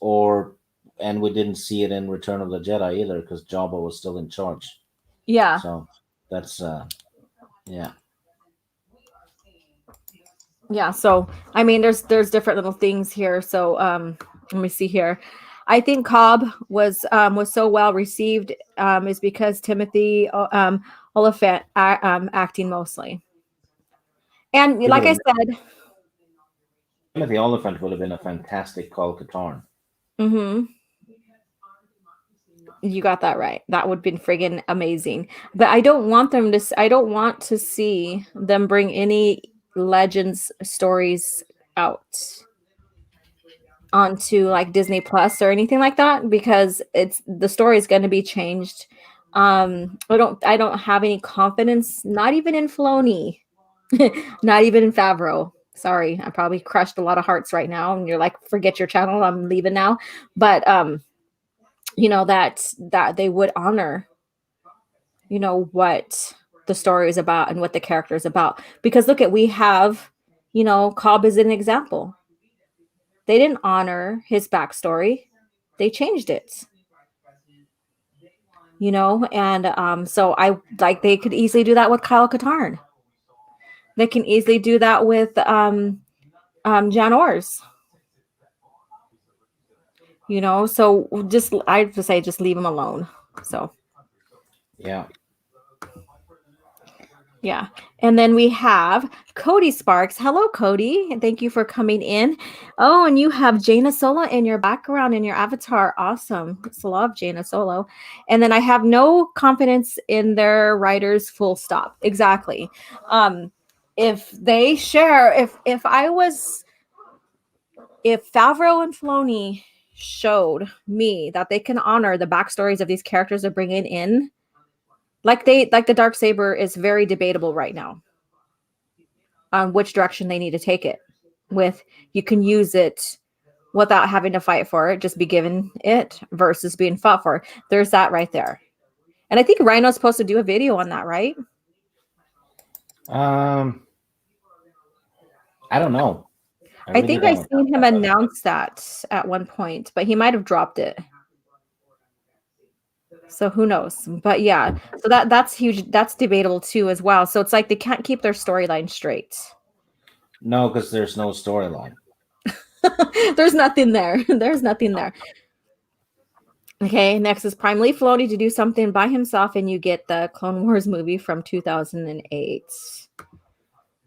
and we didn't see it in Return of the Jedi either because Jabba was still in charge. yeah. So that's yeah. Yeah, so I mean there's different little things here. So let me see here. I think Cobb was so well received is because Timothy Oliphant acting mostly. And He would like I have said, Timothy Oliphant would have been a fantastic Call Katarn. mhm, you got that right. That would have been friggin' amazing. But I don't want to see them bring any legends stories out onto like Disney Plus or anything like that, because it's the story is going to be changed. I don't have any confidence, not even in Filoni, not even in Favreau. Sorry, I probably crushed a lot of hearts right now, and you're like, forget your channel, I'm leaving now. But that they would honor, what the story is about and what the character is about. Because look at we have, Cobb is an example. They didn't honor his backstory. They changed it, and so I like they could easily do that with Kyle Katarn. They can easily do that with Jan Ors, so just I just say just leave him alone. So Yeah. yeah. And then we have Cody Sparks. Hello, Cody. And thank you for coming in. Oh, and you have Jaina Solo in your background, in your avatar. Awesome. Just love Jaina Solo. And then I have no confidence in their writers, full stop. Exactly. If they share, if Favreau and Filoni showed me that they can honor the backstories of these characters they're bringing in, like the dark saber is very debatable right now. on which direction they need to take it. With you can use it without having to fight for it, just be given it versus being fought for. There's that right there. And I think Rhino's supposed to do a video on that, right? Um, I don't know. I I really think I don't. seen him announce that at one point, but he might have dropped it. So who knows? But yeah, so that's huge. That's debatable too as well. So it's like they can't keep their storyline straight. No, because there's no storyline. There's nothing there. There's nothing there. Okay, next is Prime Leaf Filoni to do something by himself, and you get the Clone Wars movie from 2008.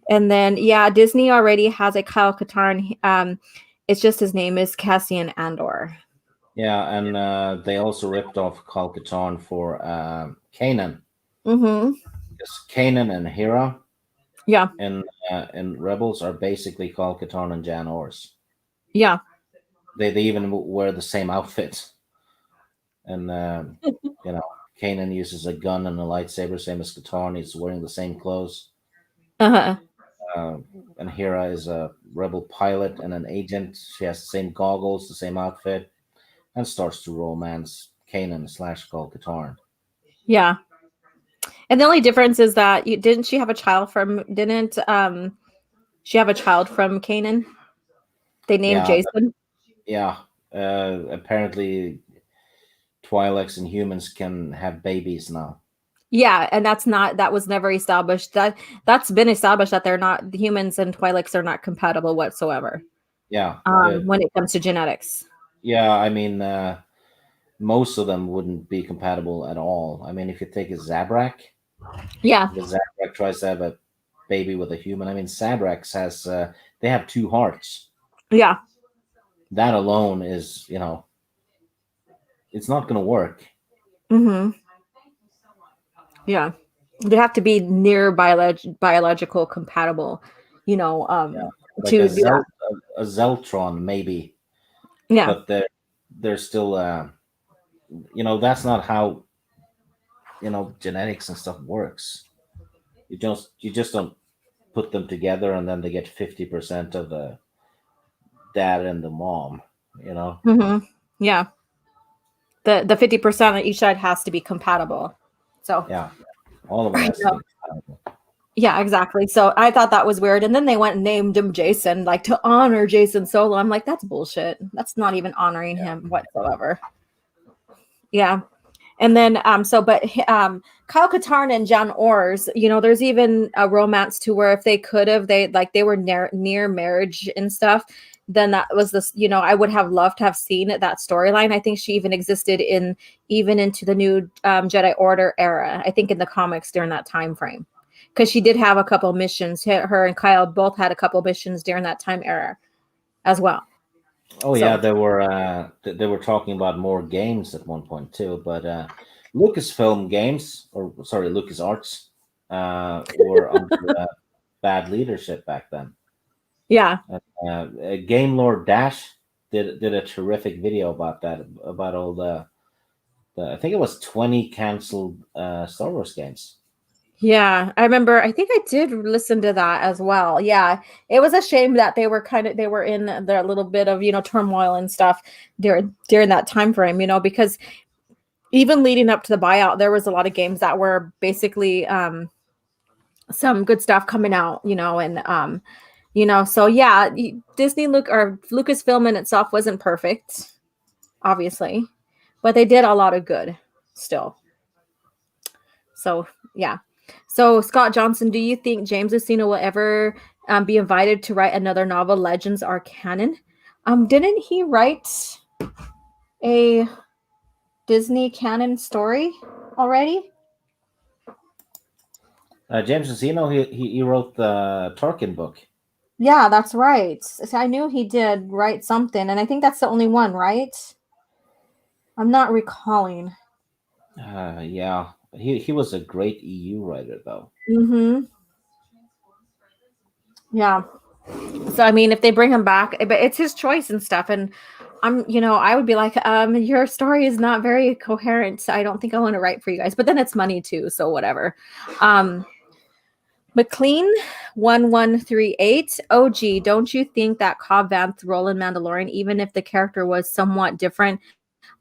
And then, yeah, Disney already has a Kyle Katarn. It's just his name is Cassian Andor. Yeah, and they also ripped off Kal Katarn for Kanan. Mm-hmm. Because Kanan and Hera Yeah, and Rebels are basically Kal Katarn and Jan Ors. yeah. They even wear the same outfit. And Kanan uses a gun and a lightsaber, same as Katarn. He's wearing the same clothes. Uh-huh. Uh, and Hera is a rebel pilot and an agent. She has the same goggles, the same outfit, and starts to romance Kanan / Kal Katarn. Yeah. And the only difference is that didn't she have a child from didn't she have a child from Kanan? They named Yeah, Jason. yeah. Apparently, Twi'leks and humans can have babies now. Yeah, and that was never established. That's been established that they're not humans and Twi'leks are not compatible whatsoever. Yeah, When it comes to genetics. yeah. I mean, most of them wouldn't be compatible at all. I mean, if you take a Zabrak, Yeah. the Zabrak tries to have a baby with a human. I mean, Zabraks has they have two hearts. Yeah. That alone is, it's not going to work. Mm-hmm. Yeah. They have to be near biological compatible, Yeah, like to do that. A Zeltron maybe, Yeah. but they're still, that's not how genetics and stuff works. You just don't put them together and then they get 50% of the dad and the mom. You know, Mm-hmm. Yeah. The 50% on each side has to be compatible. So yeah, all of it has to no. be compatible. Yeah, exactly. So I thought that was weird. And then they went and named him Jason, like to honor Jason Solo. I'm like, that's bullshit. That's not even honoring Yeah. him whatsoever. Yeah. And then Kyle Katarn and John Ors, there's even a romance to where if they could have, they were near marriage and stuff, then that was this, I would have loved to have seen that storyline. I think she even existed even into the new Jedi Order era, I think in the comics during that time frame. Because she did have a couple missions. Her and Kyle both had a couple missions during that time era as well. Oh yeah, So they were talking about more games at one point too, but Lucasfilm games, or sorry, LucasArts, were under bad leadership back then. yeah. Game Lord Dash did a terrific video about that, about all the I think it was 20 canceled Star Wars games. Yeah, I remember. I think I did listen to that as well. Yeah, it was a shame that they were in the little bit of turmoil and stuff during that time frame. Because even leading up to the buyout, there was a lot of games that were basically some good stuff coming out. And so yeah, Disney or Lucasfilm in itself wasn't perfect, obviously, but they did a lot of good still. So yeah. So Scott Johnson, do you think James Luceno will ever be invited to write another novel? Legends are canon. Didn't he write a Disney canon story already? James Luceno, he wrote the Tolkien book. Yeah, that's right. So I knew he did write something, and I think that's the only one, right? I'm not recalling. Yeah, he was a great EU writer though. Mm-hmm. Yeah. So I mean, if they bring him back, but it's his choice and stuff, and I would be like, your story is not very coherent. So I don't think I want to write for you guys. But then it's money too, so whatever. Um, McLean 1138 OG, don't you think that Cobb Vanth's role in Mandalorian, even if the character was somewhat different,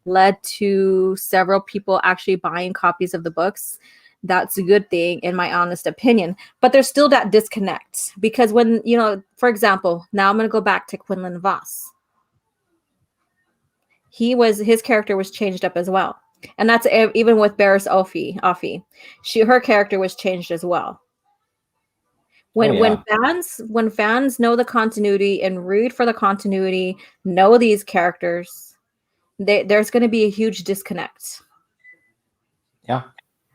led to several people actually buying copies of the books? That's a good thing in my honest opinion. But there's still that disconnect because when, for example, now I'm going to go back to Quinlan Voss. His character was changed up as well. And that's even with Barris Offee. Her character was changed as well. Oh When fans know the continuity and read for the continuity, know these characters, there's going to be a huge disconnect, yeah,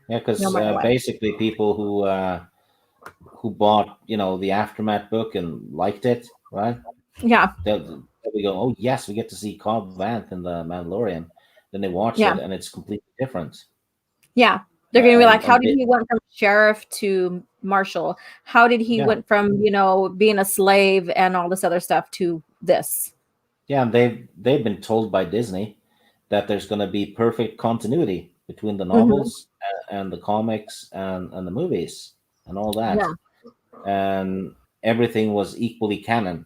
yeah. no Because matter what. basically, people who bought the aftermath book and liked it, right? Yeah, They'll be go, oh yes, we get to see Cobb Vanth in the Mandalorian. Then they watch yeah, it, and it's completely different. yeah. They're going to be like, how And did he went from sheriff to marshal? How did he yeah, went from being a slave and all this other stuff to this? yeah, and they've been told by Disney that there's going to be perfect continuity between the Hmm. novels and the comics and the movies and all that, Yeah, and everything was equally canon.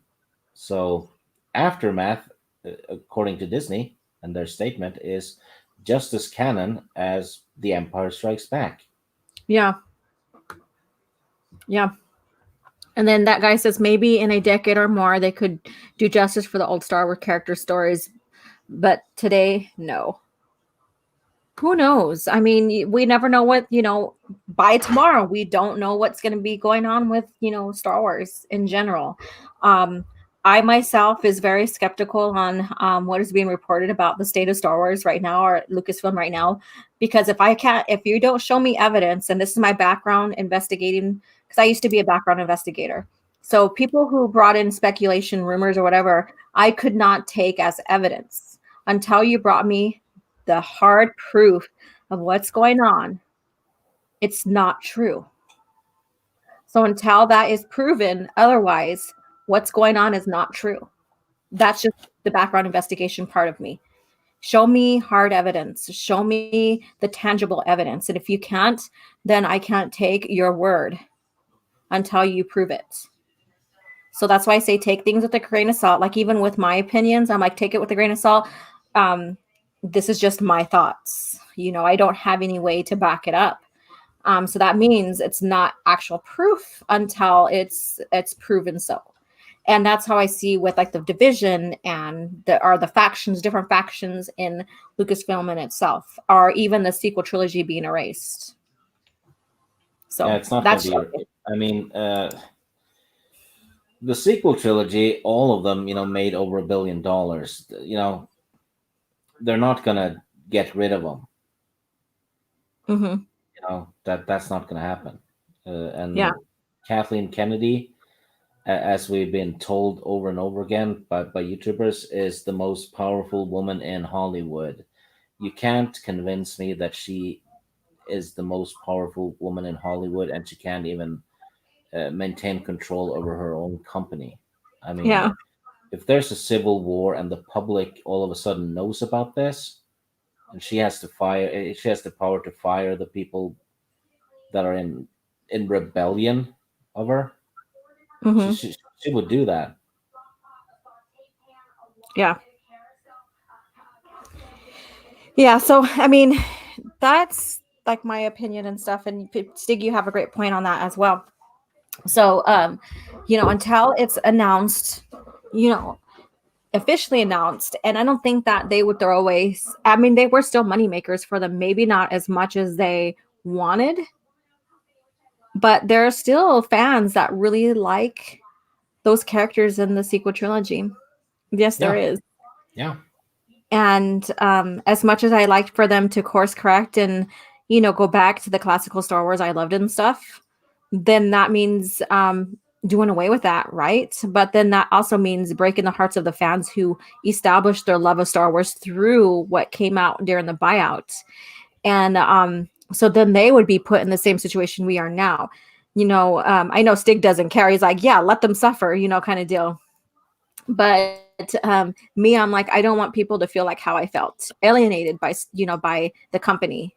So aftermath, according to Disney and their statement, is just as canon as The Empire Strikes Back. yeah, yeah. And then that guy says maybe in a decade or more they could do justice for the old Star Wars character stories, but today, no. Who knows? I mean, we never know what, by tomorrow, we don't know what's going to be going on with, Star Wars in general. Um, I myself is very skeptical on what is being reported about the state of Star Wars right now or Lucasfilm right now, because if you don't show me evidence, and this is my background investigating, because I used to be a background investigator. So people who brought in speculation, rumors, or whatever, I could not take as evidence until you brought me the hard proof of what's going on. It's not true. So until that is proven otherwise, what's going on is not true. That's just the background investigation part of me. Show me hard evidence. Show me the tangible evidence. And if you can't, then I can't take your word until you prove it. So that's why I say take things with a grain of salt. Like even with my opinions, I'm like, take it with a grain of salt. Um, this is just my thoughts. I don't have any way to back it up. So that means it's not actual proof until it's proven so. And that's how I see with like the division and the factions, different factions in Lucasfilm in itself, or even the sequel trilogy being erased. Yeah, So it's not going that's to be. I mean, the sequel trilogy, all of them, made over $1 billion. They're not going to get rid of them. mm-hmm. That's not going to happen. Yeah, And Kathleen Kennedy, as we've been told over and over again by YouTubers, is the most powerful woman in Hollywood. You can't convince me that she is the most powerful woman in Hollywood and she can't even maintain control over her own company. I mean, yeah, if there's a civil war and the public all of a sudden knows about this, and she has the power to fire the people that are in rebellion of her. She, mm-hmm. she, she would do that. Yeah, yeah. So I mean, that's like my opinion and stuff. And Stig, you have a great point on that as well. So, until it's announced, you know, officially announced, and I don't think that they would throw away. I mean, they were still moneymakers for them, maybe not as much as they wanted, but there are still fans that really like those characters in the sequel trilogy. Yes, there Yeah, is. yeah, And as much as I liked for them to course correct and, go back to the classical Star Wars I loved and stuff, then that means doing away with that, right? But then that also means breaking the hearts of the fans who established their love of Star Wars through what came out during the buyout. And so then they would be put in the same situation we are now. I know Stig doesn't care. He's like, yeah, let them suffer, kind of deal. But me, I'm like, I don't want people to feel like how I felt, alienated by the company.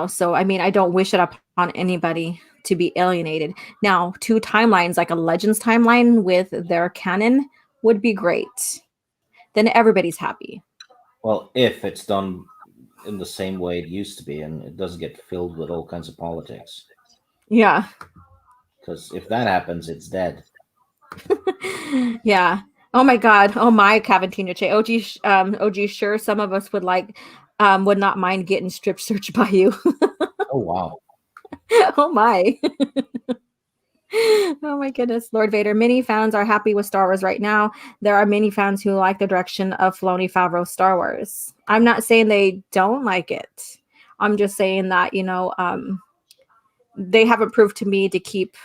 So I mean, I don't wish it upon anybody to be alienated. Now, two timelines, like a Legends timeline with their canon, would be great. Then everybody's happy. Well, if it's done in the same way it used to be and it doesn't get filled with all kinds of politics. Yeah. Because if that happens, it's dead. Yeah. Oh my God. Oh my Cavantino Che. OG, sure. Some of us would not mind getting strip searched by you. Oh, wow. Oh my. Oh my goodness. Lord Vader. Many fans are happy with Star Wars right now. There are many fans who like the direction of Filoni Favreau Star Wars. I'm not saying they don't like it. I'm just saying that, they haven't proved to me to keep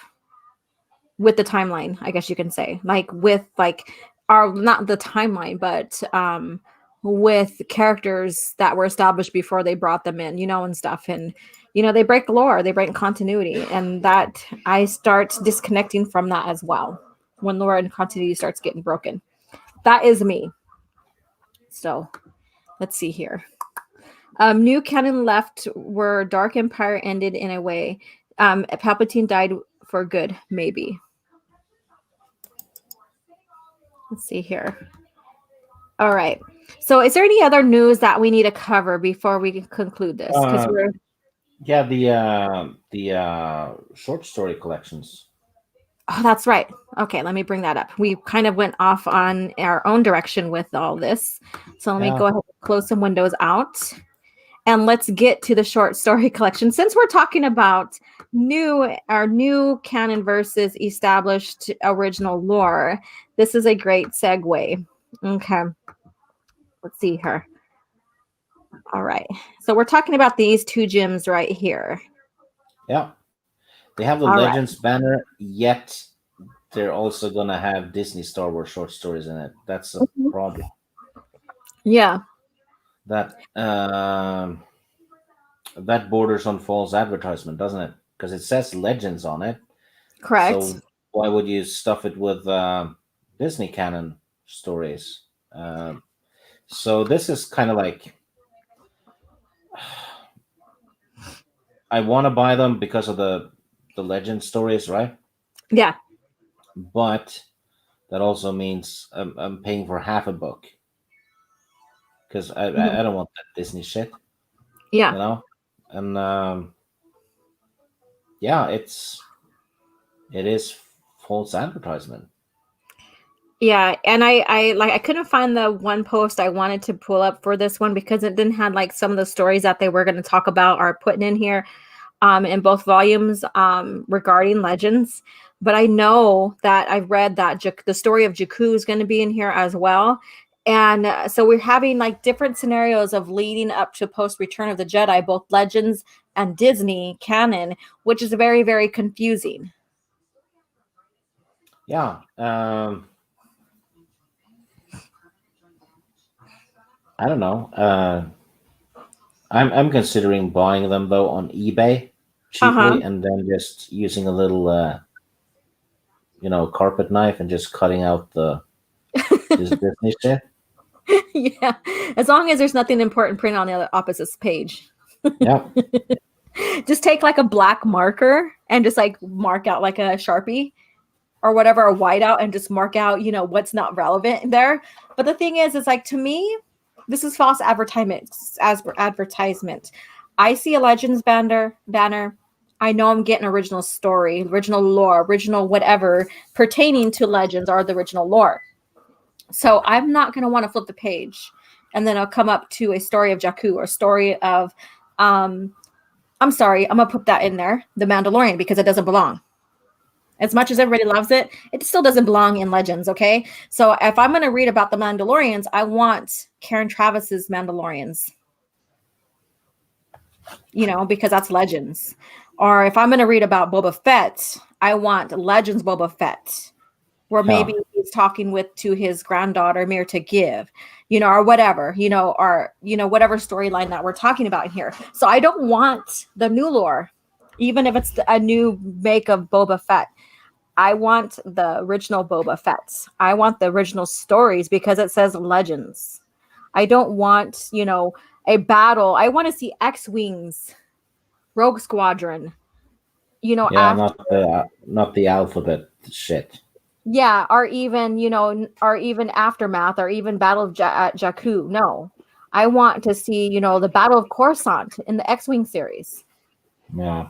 with the timeline, I guess you can say, like with like our not the timeline, but with characters that were established before they brought them in, and stuff. And they break lore, they break continuity, and that I start disconnecting from that as well when lore and continuity starts getting broken. That is me. So let's see here. New canon left where Dark Empire ended in a way. Palpatine died for good, maybe. Let's see here. All right. So, is there any other news that we need to cover before we conclude this? Because Uh, we're yeah, the short story collections. oh, that's right. Okay, let me bring that up. We kind of went off on our own direction with all this. So let me Yeah. go ahead and close some windows out and let's get to the short story collection. Since we're talking about our new canon versus established original lore, this is a great segue. Okay, let's see here. All right. So we're talking about these two gems right here. Yeah. They have the All right. Legends banner, yet they're also gonna have Disney Star Wars short stories in it. That's a Mhm. problem. Yeah, That that borders on false advertisement, doesn't it? Because it says Legends on it. correct. So why would you stuff it with Disney canon stories? Um, so this is kind of like I want to buy them because of the legend stories, right? Yeah. But that also means I'm paying for half a book because I Mhm. don't want that Disney shit, Yeah. you know. And yeah, it is false advertisement. Yeah, and I couldn't find the one post I wanted to pull up for this one because it didn't have like some of the stories that they were going to talk about are putting in here in both volumes regarding legends. But I know that I've read that the story of Jakku is going to be in here as well. And so we're having like different scenarios of leading up to post Return of the Jedi, both legends and Disney canon, which is very, very confusing. Yeah, I don't know. I'm considering buying them though on eBay Uh cheaply, and then just using a little carpet knife and just cutting out the this huh. Disney shit. Yeah, as long as there's nothing important printed on the other opposite page. Yeah, Just take like a black marker and just like mark out like a Sharpie or whatever, a whiteout, and just mark out, what's not relevant there. But the thing is like to me, this is false advertisement. As advertisement, I see a Legends banner. I know I'm getting original story, original lore, original whatever pertaining to Legends or the original lore. So I'm not going to want to flip the page and then I'll come up to a story of Jakku or a story of, um, I'm sorry, I'm going to put that in there, The Mandalorian, because it doesn't belong. As much as everybody loves it, it still doesn't belong in Legends, okay? So if I'm going to read about the Mandalorians, I want Karen Travis's Mandalorians, because that's Legends. Or if I'm going to read about Boba Fett, I want Legends Boba Fett, where yeah, maybe he's talking with to his granddaughter Mir to give, or whatever, or whatever storyline that we're talking about here. So I don't want the new lore, even if it's a new make of Boba Fett. I want the original Boba Fett. I want the original stories because it says Legends. I don't want, a battle. I want to see X Wings Rogue Squadron, you know, Yeah, after, not the alphabet shit. yeah, or even, or even Aftermath, or even Battle of Jakku. No, I want to see, the Battle of Coruscant in the X-Wing series Yeah.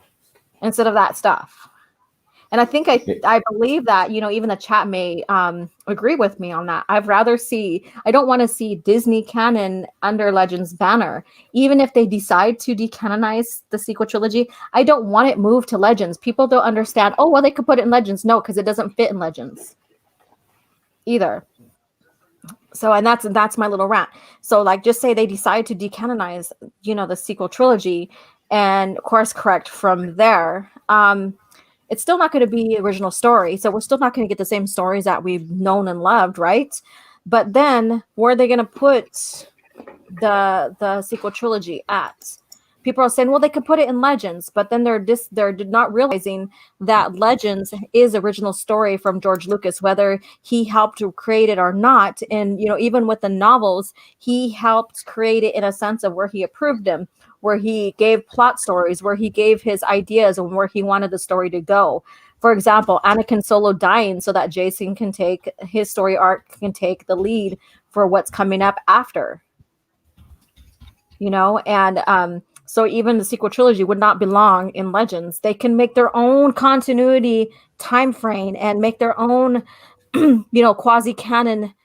instead of that stuff. And I think I Yeah. I believe that, even the chat may agree with me on that. I don't want to see Disney canon under Legends banner. Even if they decide to decanonize the sequel trilogy, I don't want it moved to Legends. People don't understand, oh, well, they could put it in Legends. No, because it doesn't fit in Legends either. So, and that's my little rant. So, like, just say they decide to decanonize, the sequel trilogy, and course correct from there. It's still not going to be original story, so we're still not going to get the same stories that we've known and loved, right? But then, where are they going to put the sequel trilogy at? People are saying, well, they could put it in Legends, but then they're not realizing that Legends is original story from George Lucas, whether he helped to create it or not. And even with the novels, he helped create it in a sense of where he approved them, where he gave plot stories, where he gave his ideas and where he wanted the story to go. For example, Anakin Solo dying so that Jason can take his story arc, can take the lead for what's coming up after, and so even the sequel trilogy would not belong in Legends. They can make their own continuity time frame and make their own quasi canon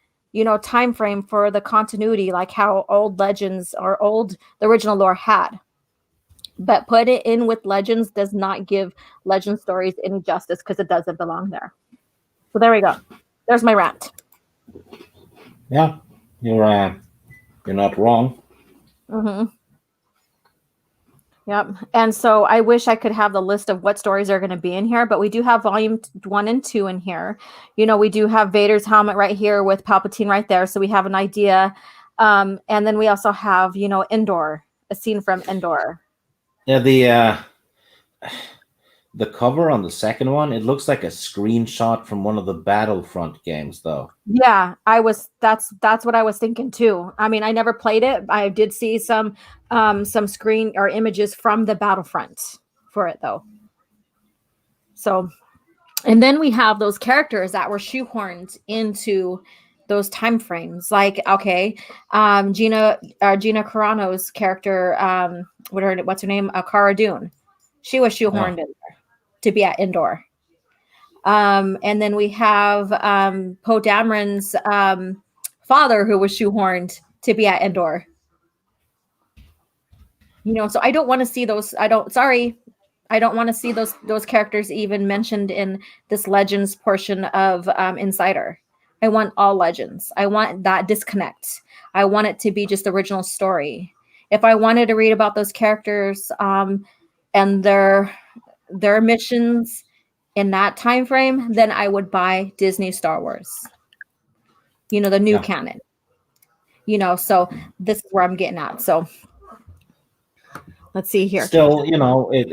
time frame for the continuity, like how old Legends or old the original lore had. But put it in with Legends does not give Legend stories any justice because it doesn't belong there. So there we go. There's my rant. Yeah. You're not wrong. Hmm. Yep. And so I wish I could have the list of what stories are going to be in here, but we do have volume 1 and 2 in here. We do have Vader's helmet right here with Palpatine right there. So we have an idea. And then we also have, Endor, a scene from Endor. Yeah, the cover on the second one, it looks like a screenshot from one of the Battlefront games, though. Yeah, that's what I was thinking too. I mean, I never played it. I did see some screen or images from the Battlefront for it though. So, and then we have those characters that were shoehorned into those time frames. Like, okay, Gina Carano's character, what's her name? Cara Dune. She was Yeah. shoehorned in there to be at Endor. And then we have Poe Dameron's father, who was shoehorned to be at Endor. So I don't want to see those. I don't want to see those characters even mentioned in this Legends portion of Insider. I want all Legends. I want that disconnect. I want it to be just the original story. If I wanted to read about those characters and their missions in that time frame, then I would buy Disney Star Wars. The new Yeah. canon. So this is where I'm getting at. So let's see here. Still, it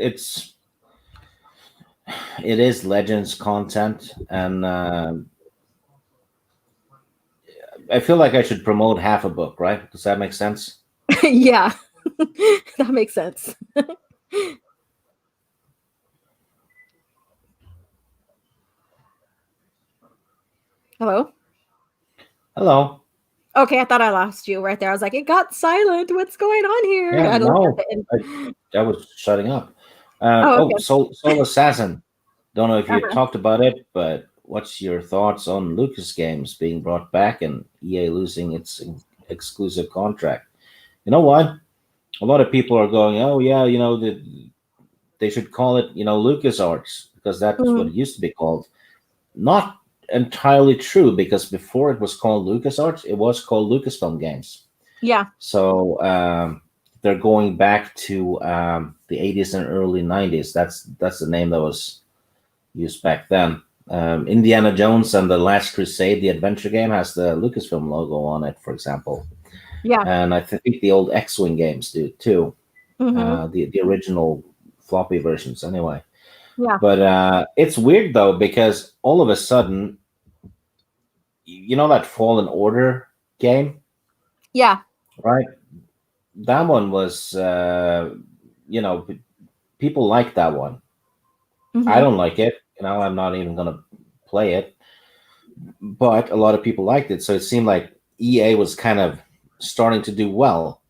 is Legends content, and I feel like I should promote half a book, right? Does that make sense? Yeah, that makes sense. Hello. Hello. Okay, I thought I lost you right there. I was like, it got silent. What's going on here? Yeah, I looked at no, the end. I was shutting up. Oh, Oh, okay. Soul Assassin. Don't know if you Uh-huh. talked about it, but what's your thoughts on Lucas Games being brought back and EA losing its exclusive contract? You know what? A lot of people are going, oh yeah, they should call it, Lucas Arts because that's what Mhm. it used to be called. Not entirely true because before it was called Lucas Arts, it was called Lucasfilm Games. Yeah. So they're going back to the 80s and early 90s. That's the name that was used back then. Indiana Jones and the Last Crusade, the adventure game, has the Lucasfilm logo on it, for example. Yeah. And I think the old X-wing games do too. Hmm. The original floppy versions, anyway. Yeah. But it's weird though because all of a sudden, that Fallen Order game, Yeah. right? That one was, you know, people like that one. I Mm-hmm. don't like it. I'm not even gonna play it. But a lot of people liked it, so it seemed like EA was kind of starting to do well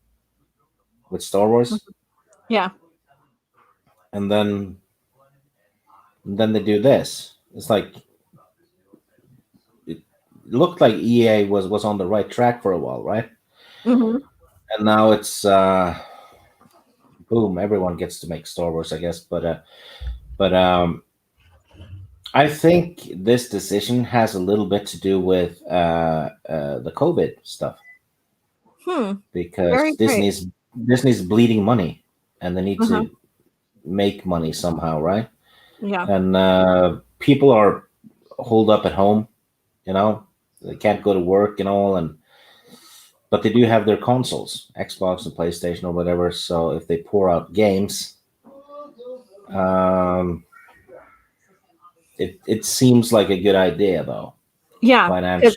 with Star Wars, Yeah. and then they do this. It's like it looked like EA was on the right track for a while, right? Mm-hmm. And now it's boom, everyone gets to make Star Wars, I guess. But I think this decision has a little bit to do with the COVID stuff Hmm. because Very great. Disney's bleeding money, and they need Uh-huh. to make money somehow, right? Yeah. And people are holed up at home, you know, they can't go to work and all, and but they do have their consoles, Xbox and PlayStation or whatever. So if they pour out games, um, it seems like a good idea though, Yeah. 'Cause- financially.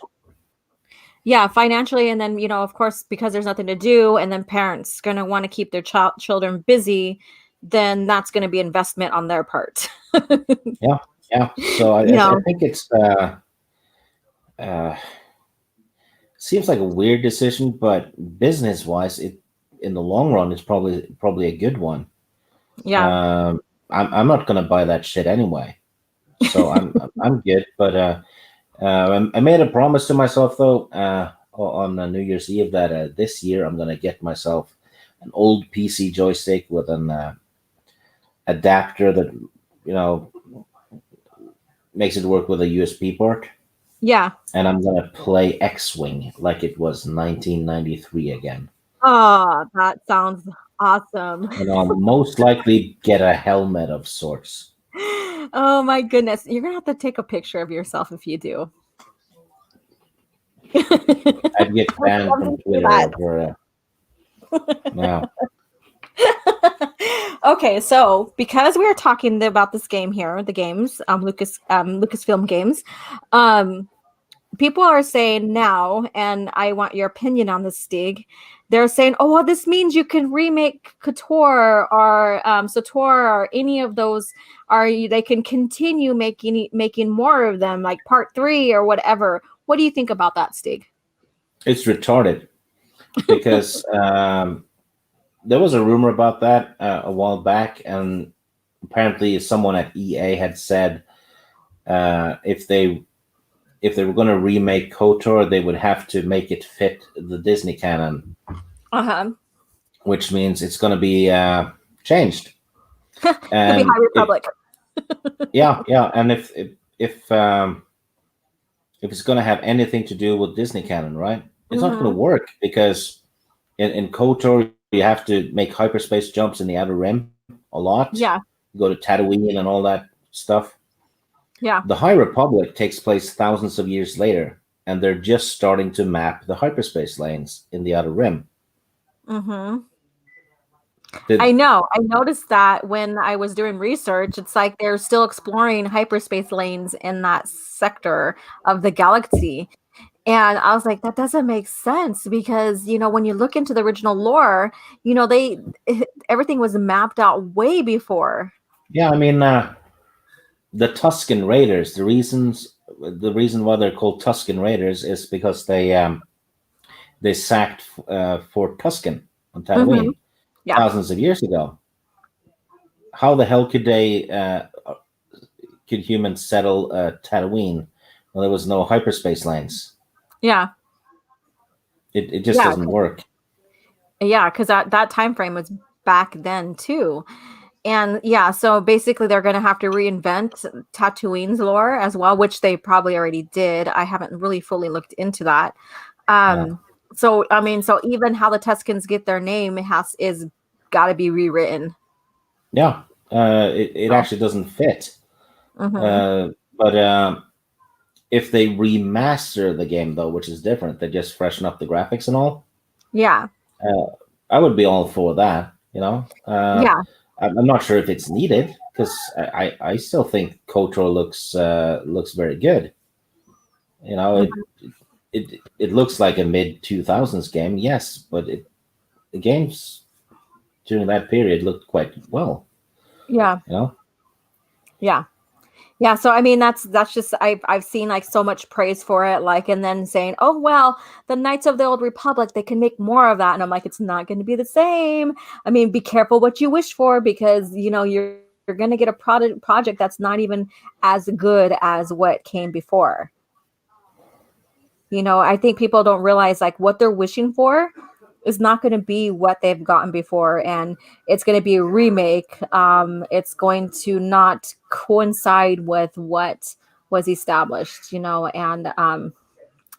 yeah, financially, and then of course, because there's nothing to do, and then parents gonna want to keep their children busy, then that's gonna be investment on their part. Yeah, yeah. So I, you I I know. think it's uh, seems like a weird decision, but business wise, it in the long run, it's probably a good one. Yeah. Um, I'm not gonna buy that shit anyway, so I'm good. But I made a promise to myself though on New Year's Eve that this year I'm gonna get myself an old PC joystick with an adapter that you know makes it work with a USB port, Yeah. and I'm gonna play X-Wing like it was 1993 again. Oh, that sounds awesome. And I'll most likely get a helmet of sorts. Oh my goodness. You're gonna have to take a picture of yourself if you do. I'd get banned I'm from gonna do Twitter that. over now. Okay, so because we are talking about this game here, the games, Lucasfilm games, um, people are saying now, and I want your opinion on this, Stig. They're saying, "Oh, well, this means you can remake Kotor or Sator or any of those. They can continue making more of them, like Part 3 or whatever." What do you think about that, Stig? It's retarded because there was a rumor about that a while back, and apparently someone at EA had said if they were going to remake KOTOR, they would have to make it fit the Disney canon, Uh huh. which means it's going to be changed. Could be And High Republic. yeah, and if it's going to have anything to do with Disney canon, right? It's not going Mm-hmm. to work because in KOTOR you have to make hyperspace jumps in the outer rim a lot. Yeah. Go to Tatooine and all that stuff. Yeah. The High Republic takes place thousands of years later, and they're just starting to map the hyperspace lanes in the outer rim. Mm-hmm. I The, know. I noticed that when I was doing research, it's like they're still exploring hyperspace lanes in that sector of the galaxy. And I was like, that doesn't make sense because, when you look into the original lore, everything was mapped out way before. yeah, I mean, the Tusken Raiders. The reason why they're called Tusken Raiders is because they sacked Fort Tusken on Hmm. Tatooine Yeah. thousands of years ago. How the hell could humans settle Tatooine when there was no hyperspace lanes? Yeah. It just Yeah. doesn't work. Yeah. Because that time frame was back then too. And yeah, so basically they're going to have to reinvent Tatooine's lore as well, which they probably already did. I haven't really fully looked into that. Yeah, So I mean, so even how the Tuscans get their name is got to be rewritten. yeah. It Oh. actually doesn't fit. Hmm. Uh, but if they remaster the game, though, which is different, they just freshen up the graphics and all. Yeah, Uh, I would be all for that. yeah, I'm not sure if it's needed because I still think KOTOR looks very good. You know, it mhm. it looks like a mid 2000s game, yes, but the games during that period looked quite well. Yeah. You know. Yeah. Yeah, so I mean that's just I've seen like so much praise for it, like, and then saying, oh well, the Knights of the Old Republic, they can make more of that, and I'm like, it's not going to be the same. I mean, be careful what you wish for, because you're going to get a project that's not even as good as what came before. I think people don't realize like what they're wishing for is not going to be what they've gotten before, and it's going to be a remake. It's going to not coincide with what was established, and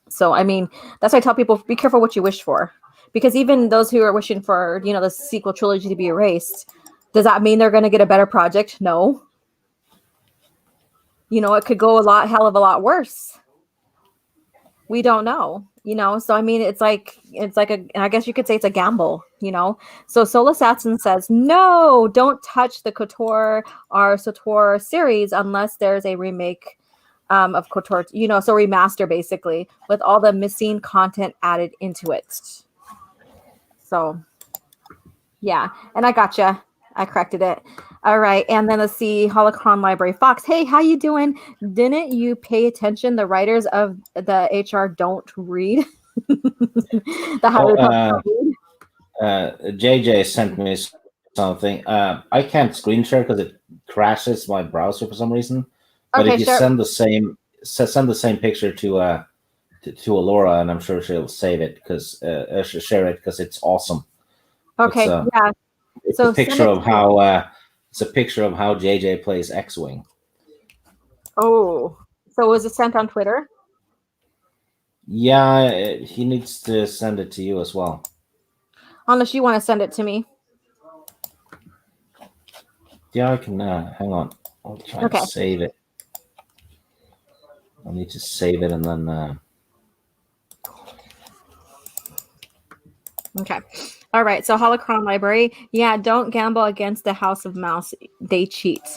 so I mean, that's why I tell people, be careful what you wish for, because even those who are wishing for the sequel trilogy to be erased, does that mean they're going to get a better project? No. It could go a lot hell of a lot worse. We don't know, so I mean, it's like I guess you could say it's a gamble. So Soul Assassin says, no, don't touch the Kotor or Sotor series unless there's a remake of Kotor, so remaster, basically, with all the missing content added into it. So yeah, and I gotcha. I corrected it. All right, and then let's see. Holocron Library Fox. Hey, how you doing? Didn't you pay attention? The writers of the HR don't read. The High Oh, Republic don't read. JJ sent me something. I can't screen share because it crashes my browser for some reason. But if Okay, you sure. send the same picture to Alora, and I'm sure she'll save it because she'll share it because it's awesome. It's Okay, a yeah. it's a So send picture it of to me. how JJ plays X-wing. Oh, so was it sent on Twitter? Yeah, he needs to send it to you as well. Unless you want to send it to me. Yeah, I can. Hang on, I'll try and Okay. save it. I need to save it and then. Okay. All right. So Holocron Library. Yeah, don't gamble against the House of Mouse. They cheat.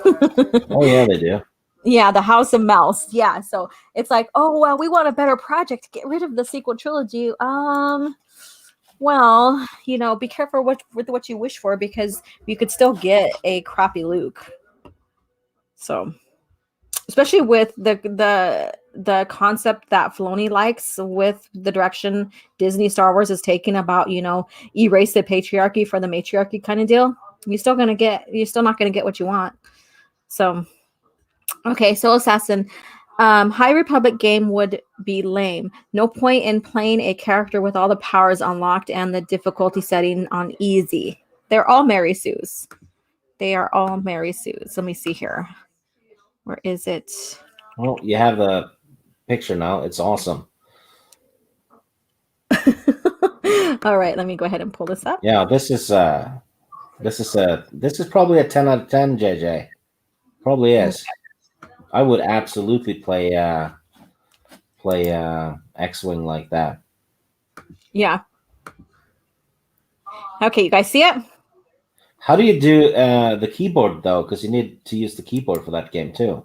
Oh yeah, they do. Yeah, the House of Mouse. Yeah. So it's like, oh well, we want a better project. Get rid of the sequel trilogy. Well, be careful with what you wish for, because you could still get a crappy Luke. So especially with the concept that Filoni likes, with the direction Disney Star Wars is taking about, erase the patriarchy for the matriarchy kind of deal. You're still not gonna get what you want. So okay, Soul Assassin. High Republic game would be lame. No point in playing a character with all the powers unlocked and the difficulty setting on easy. They're all Mary Sue's. They are all Mary Sue's. Let me see here. Where is it? Well, you have the picture now. It's awesome. All right, let me go ahead and pull this up. Yeah, this is probably a 10 out of 10, JJ. Probably is. I would absolutely play X-wing like that. Yeah. Okay, you guys see it? How do you do the keyboard though? Because you need to use the keyboard for that game too.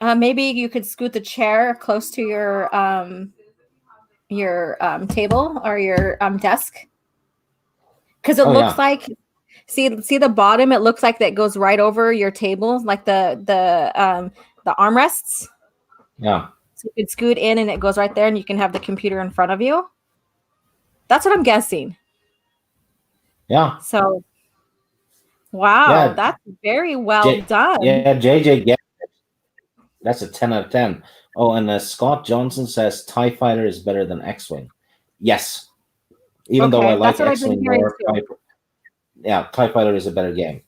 Maybe you could scoot the chair close to your table or your desk, because it Oh looks yeah, like, see the bottom. It looks like that goes right over your table, like the armrests. yeah, So you could scoot in, and it goes right there, and you can have the computer in front of you. That's what I'm guessing. yeah, So wow, yeah. that's very well done. Yeah, JJ get that's a 10 out of 10. Oh, and Scott Johnson says TIE Fighter is better than X-wing. Yes, even though I Okay, that's like what I've been X-wing hearing more, too. TIE Fighter is a better game.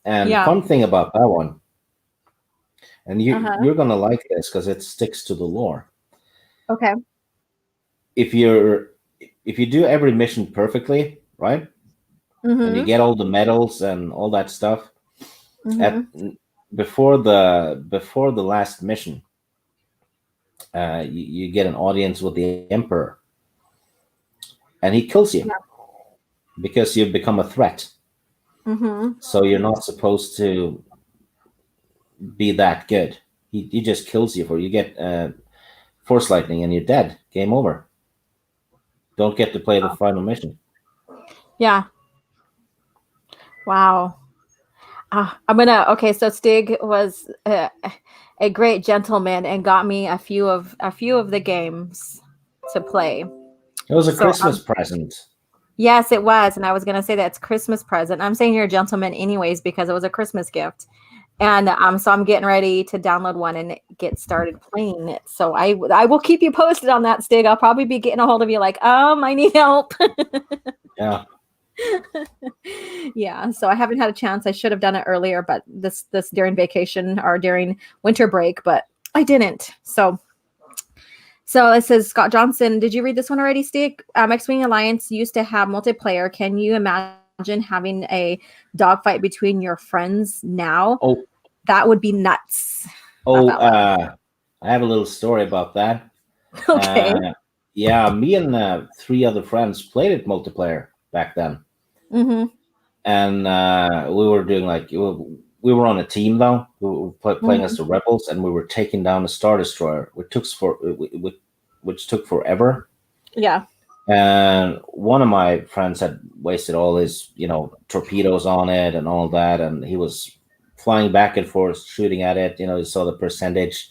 And Yeah. fun thing about that one, and Uh-huh. you're gonna like this because it sticks to the lore. Okay. If you're if you do every mission perfectly, right, and you Mm-hmm. get all the medals and all that stuff at Mm-hmm. before the last mission, you get an audience with the Emperor, and he kills you Yeah. because you've become a threat. Mm-hmm. So you're not supposed to be that good. He just kills you for you get force lightning and you're dead. Game over. Don't get to play the final mission. Yeah. Wow. Okay, so Stig was a great gentleman and got me a few of the games to play. It was a So Christmas present. yes, it was, and I was gonna say that's Christmas present. I'm saying you're a gentleman anyways because it was a Christmas gift, and so I'm getting ready to download one and get started playing it. So I will keep you posted on that, Stig. I'll probably be getting a hold of you like, I need help. Yeah. Yeah, so I haven't had a chance. I should have done it earlier, but this during vacation or during winter break, but I didn't. So it says Scott Johnson. Did you read this one already, Steve? X-Wing Alliance used to have multiplayer. Can you imagine having a dogfight between your friends now? Oh, That would be nuts. Laugh oh. out loud. I have a little story about that. Okay. Uh, yeah, me and three other friends played it multiplayer back then, Mm-hmm. and we were doing like we were on a team though. We were playing as Mm-hmm. the rebels, and we were taking down a star destroyer, which took forever. Yeah. And one of my friends had wasted all his, torpedoes on it and all that, and he was flying back and forth, shooting at it. You saw the percentage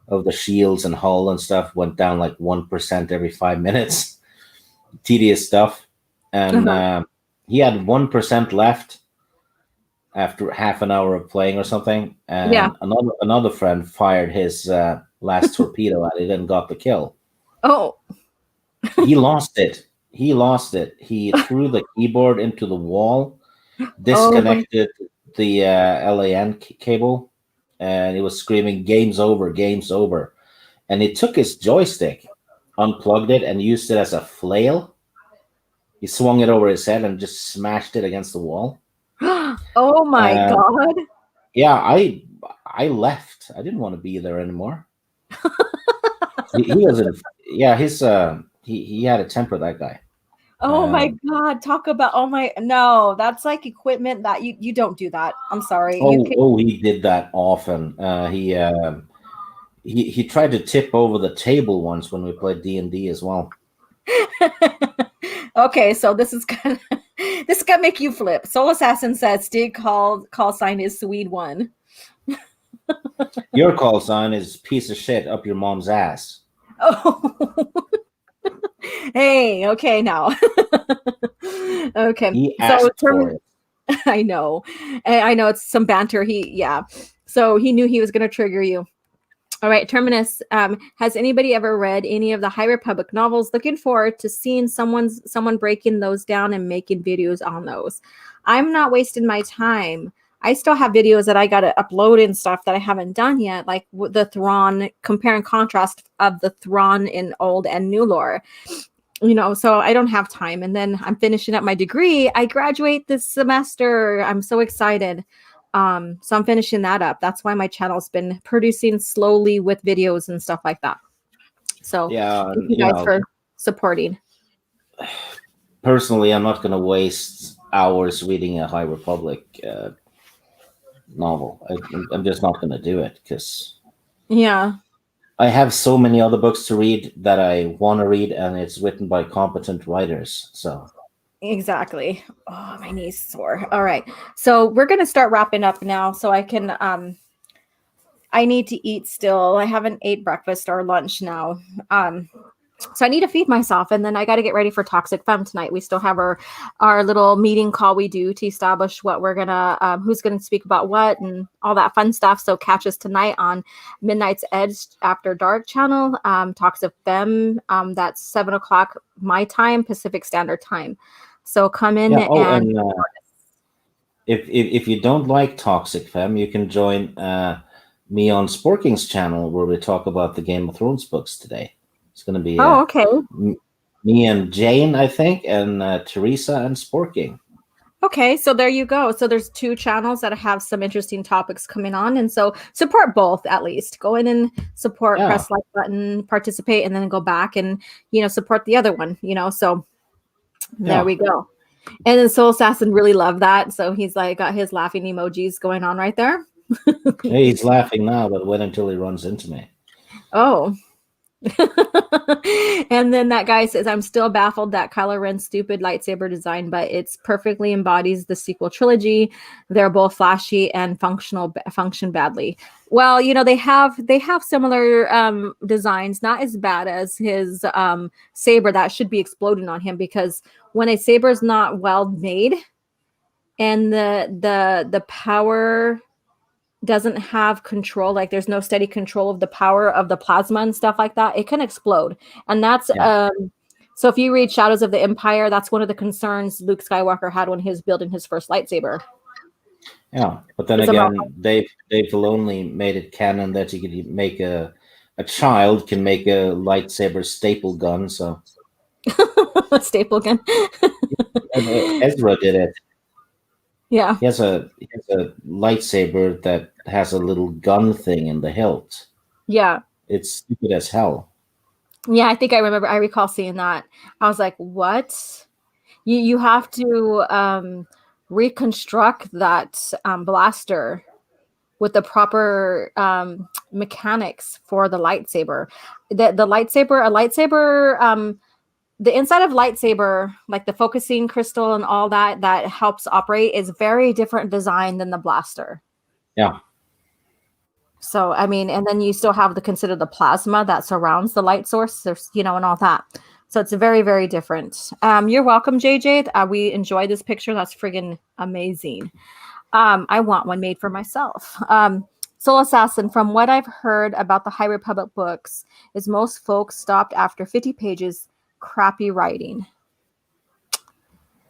of the shields and hull and stuff went down like 1% every 5 minutes. Tedious stuff. And Uh-huh. he had 1% left after half an hour of playing or something. Yeah. And another friend fired his last torpedo at it and got the kill. Oh. He lost it. He lost it. He threw the keyboard into the wall, Oh my. disconnected the LAN cable, and he was screaming, "Game's over! Game's over!" And he took his joystick, unplugged it, and used it as a flail. He swung it over his head and just smashed it against the wall. Oh my And God. yeah, I left. I didn't want to be there anymore. He was in. Yeah, he had a temper, that guy. Oh my Um, God. Talk about, oh my, no, that's like equipment that you don't do that. I'm sorry. You oh, can. oh, he did that often. He tried to tip over the table once when we played D&D as well. Okay, so this is gonna this is gonna make you flip. Soul Assassin says Stig call sign is Swede one. Your call sign is piece of shit up your mom's ass. Oh, hey, okay now. Okay, He so asked for term. it. I know it's some banter. Yeah, so he knew he was gonna trigger you. All right, Terminus. Has anybody ever read any of the High Republic novels? Looking forward to seeing someone breaking those down and making videos on those. I'm not wasting my time. I still have videos that I got to upload and stuff that I haven't done yet, like the Thrawn, compare and contrast of the Thrawn in old and new lore. So I don't have time. And then I'm finishing up my degree. I graduate this semester. I'm so excited. So I'm finishing that up. That's why my channel's been producing slowly with videos and stuff like that. So Yeah, thank and you guys for supporting. personally, I'm not going to waste hours reading a High Republic novel. I'm just not going to do it because Yeah, I have so many other books to read that I want to read, and it's written by competent writers. So exactly. Oh, my knees sore. All right. So we're gonna start wrapping up now so I can I need to eat still. I haven't ate breakfast or lunch now. So I need to feed myself, and then I got to get ready for Toxic Femme tonight. We still have our little meeting call we do to establish what we're gonna who's gonna speak about what and all that fun stuff. So catch us tonight on Midnight's Edge After Dark channel, Toxic Femme. That's 7 o'clock my time, Pacific Standard Time. So come in yeah. Oh, and and if you don't like Toxic Femme, you can join me on Sporking's channel where we talk about the Game of Thrones books today. It's going to be oh, okay. me and Jane, I think, and Teresa and Sporking. Okay, so there you go. So there's two channels that have some interesting topics coming on, and so support both at least. Go in and support, Yeah, press like button, participate, and then go back and support the other one. So there yeah. we go. And then Soul Assassin really loved that, so he's like got his laughing emojis going on right there. Hey, he's laughing now, but wait until he runs into me. Oh, And then that guy says, I'm still baffled that Kylo Ren's stupid lightsaber design, but it's perfectly embodies the sequel trilogy. They're both flashy and function badly. Well, they have similar designs, not as bad as his saber that should be exploding on him, because when a saber is not well made and the power doesn't have control, like there's no steady control of the power of the plasma and stuff like that, it can explode. And that's Yeah, so if you read Shadows of the Empire, that's one of the concerns Luke Skywalker had when he was building his first lightsaber. yeah. But then It's a again, Dave Filoni made it canon that you could make a child can make a lightsaber staple gun. So staple gun. Ezra did it. Yeah. He has a lightsaber that has a little gun thing in the hilt. Yeah. It's stupid as hell. Yeah, I recall seeing that. I was like, what? You have to reconstruct that blaster with the proper mechanics for the lightsaber. The lightsaber, the inside of lightsaber, like the focusing crystal and all that helps operate, is very different design than the blaster. Yeah. So I mean, and then you still have to consider the plasma that surrounds the light source, and all that. So it's very, very different. You're welcome, JJ. We enjoy this picture. That's friggin' amazing. I want one made for myself. Soul Assassin, from what I've heard about the High Republic books, is most folks stopped after 50 pages, crappy writing.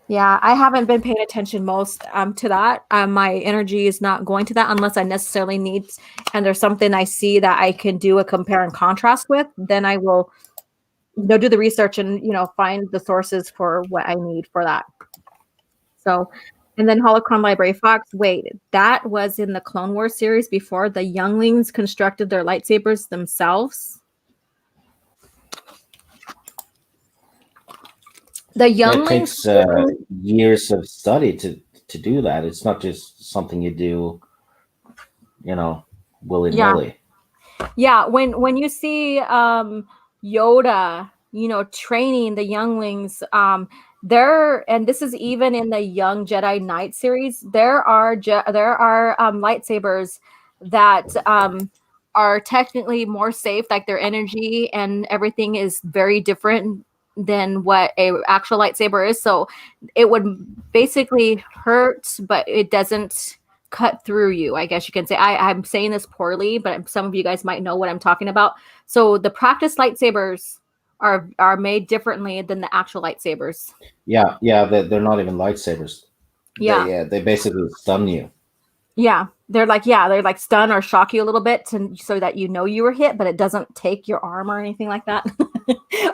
Yeah, I haven't been paying attention most to that. My energy is not going to that unless I necessarily need, and there's something I see that I can do a compare and contrast with. Then I will, do the research and find the sources for what I need for that. So, and then Holocron Library Fox. Wait, that was in the Clone Wars series before the younglings constructed their lightsabers themselves. The It younglings. takes years of study to do that. It's not just something you do, willy Yeah. nilly. Yeah, when you see Yoda, training the younglings, there, and this is even in the Young Jedi Knight series, there are lightsabers that are technically more safe, like their energy and everything is very different than what a actual lightsaber is. So it would basically hurt, but it doesn't cut through you, I guess you can say. I'm saying this poorly, but some of you guys might know what I'm talking about. So the practice lightsabers are made differently than the actual lightsabers. Yeah, they're not even lightsabers. Yeah. They basically stun you. Yeah. They're like stun or shock you a little bit so that you were hit, but it doesn't take your arm or anything like that.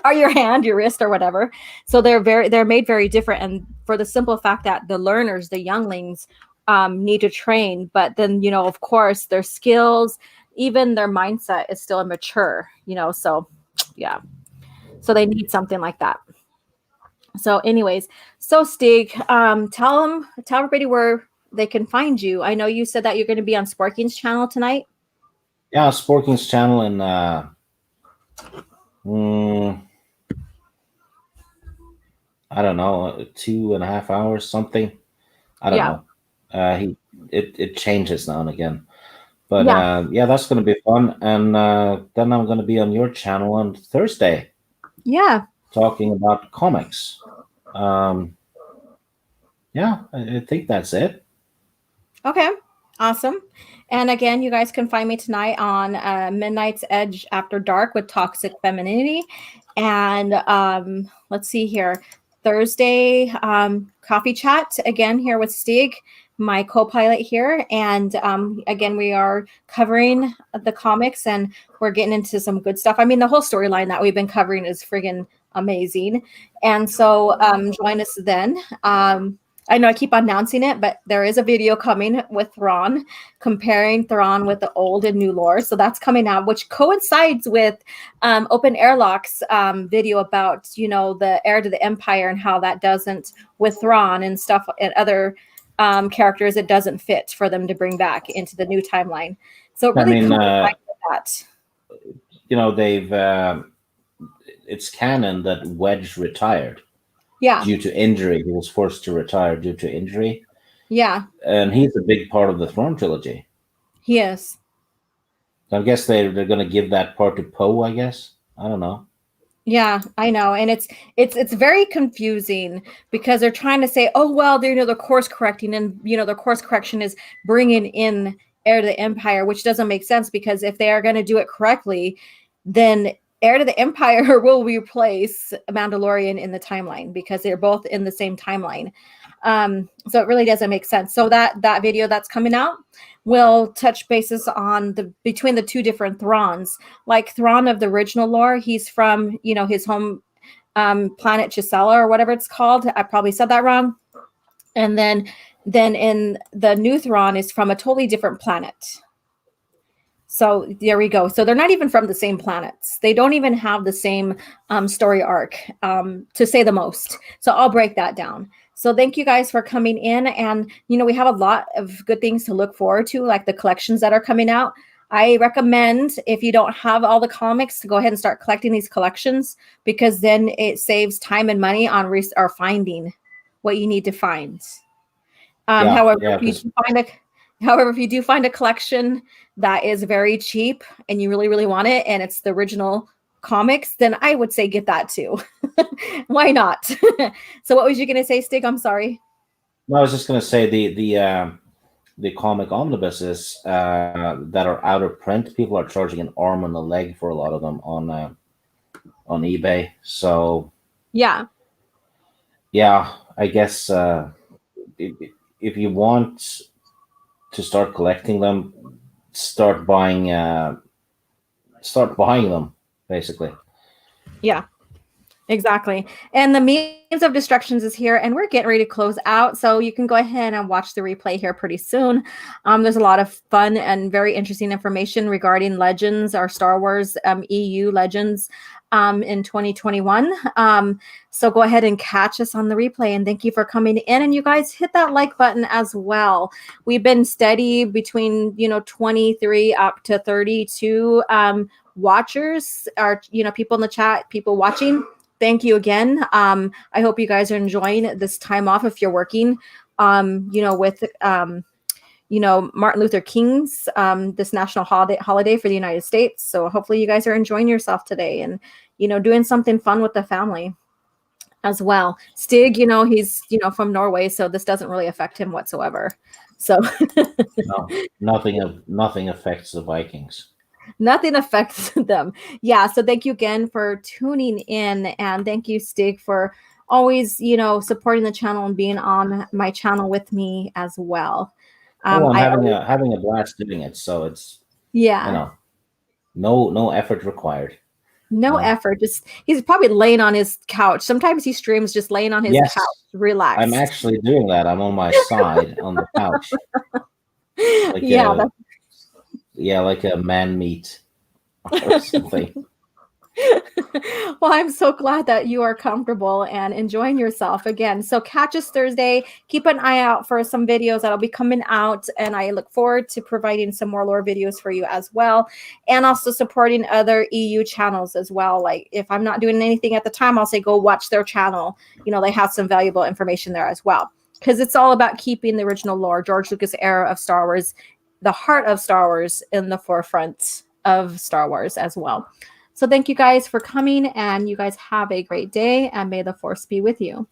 Or your hand, your wrist, or whatever. So they're made very different. And for the simple fact that the learners, the younglings, need to train, but then of course their skills, even their mindset is still immature. So yeah. So they need something like that. So, anyways, so Stig, tell everybody where they can find you. I know you said that you're going to be on Sparking's channel tonight. Yeah, Sporking's channel in mm, I don't know, 2.5 hours, something. I don't Yeah. know. It changes now and again, but Yeah. yeah, that's going to be fun. And then I'm going to be on your channel on Thursday Yeah. talking about comics. Um, yeah, I think that's it. Okay. Awesome. And again, you guys can find me tonight on Midnight's Edge After Dark with Toxic Femininity. And let's see here. Thursday, coffee chat again here with Stig, my co-pilot here. And again, we are covering the comics and we're getting into some good stuff. I mean, the whole storyline that we've been covering is friggin' amazing. And so join us then. I know I keep announcing it, but there is a video coming with Thrawn, comparing Thrawn with the old and new lore. So that's coming out, which coincides with Open Airlock's video about, the heir to the Empire and how that doesn't, with Thrawn and stuff and other characters, it doesn't fit for them to bring back into the new timeline. So it I really mean, coincides with that. they've it's canon that Wedge retired Yeah. due to injury. He was forced to retire due to injury, Yeah. and he's a big part of the Throne trilogy. He is. So I guess they're going to give that part to Poe. I guess I don't know. Yeah, I know, and it's very confusing because they're trying to say, oh well, they're course correcting, and the course correction is bringing in Heir to the Empire, which doesn't make sense because if they are going to do it correctly, then Heir to the Empire will replace Mandalorian in the timeline because they're both in the same timeline. So it really doesn't make sense. So that video that's coming out will touch bases on the between the two different Thrawns. Like Thrawn of the original lore, he's from his home planet Chisella or whatever it's called. I probably said that wrong. And then in the new Thrawn is from a totally different planet. So there we go. So they're not even from the same planets. They don't even have the same story arc, to say the most. So I'll break that down. So thank you guys for coming in. And, we have a lot of good things to look forward to, like the collections that are coming out. I recommend, if you don't have all the comics, to go ahead and start collecting these collections, because then it saves time and money on or finding what you need to find. However, Yeah, if you do find a collection that is very cheap and you really, really want it, and it's the original comics, then I would say get that too. Why not? So what was you going to say, Stig? I'm sorry. no, I was just going to say the comic omnibuses that are out of print. People are charging an arm and a leg for a lot of them on eBay. So Yeah. yeah, I guess if you want to start collecting them, start buying them basically. Yeah. Exactly. And the Memes of Destructions is here, and we're getting ready to close out. So you can go ahead and watch the replay here pretty soon. There's a lot of fun and very interesting information regarding Legends or Star Wars EU Legends in 2021. So go ahead and catch us on the replay. And thank you for coming in. And you guys hit that like button as well. We've been steady between 23 up to 32 watchers, or people in the chat, people watching. Thank you again. I hope you guys are enjoying this time off if you're working, with, Martin Luther King's, this national holiday for the United States. So hopefully you guys are enjoying yourself today and, doing something fun with the family as well. Stig, he's, from Norway, so this doesn't really affect him whatsoever. So No, nothing affects the Vikings. Nothing affects them. Yeah. So thank you again for tuning in. And thank you, Stig, for always, supporting the channel and being on my channel with me as well. I'm having a blast doing it. So it's yeah. No effort required. No effort. Just he's probably laying on his couch. Sometimes he streams just laying on his couch, relaxed. I'm actually doing that. I'm on my side on the couch. Like a man meat or something. Well, I'm so glad that you are comfortable and enjoying yourself again. So catch us Thursday. Keep an eye out for some videos that'll be coming out, and I look forward to providing some more lore videos for you as well, and also supporting other EU channels as well. Like if I'm not doing anything at the time, I'll say go watch their channel. They have some valuable information there as well, because it's all about keeping the original lore, George Lucas era of Star Wars, the heart of Star Wars, in the forefront of Star Wars as well. So thank you guys for coming, and you guys have a great day, and may the Force be with you.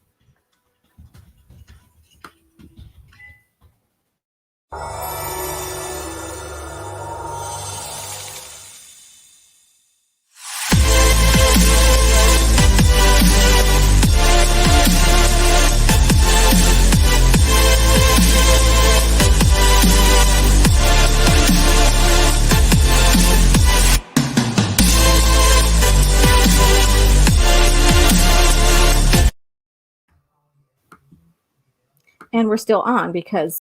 And we're still on because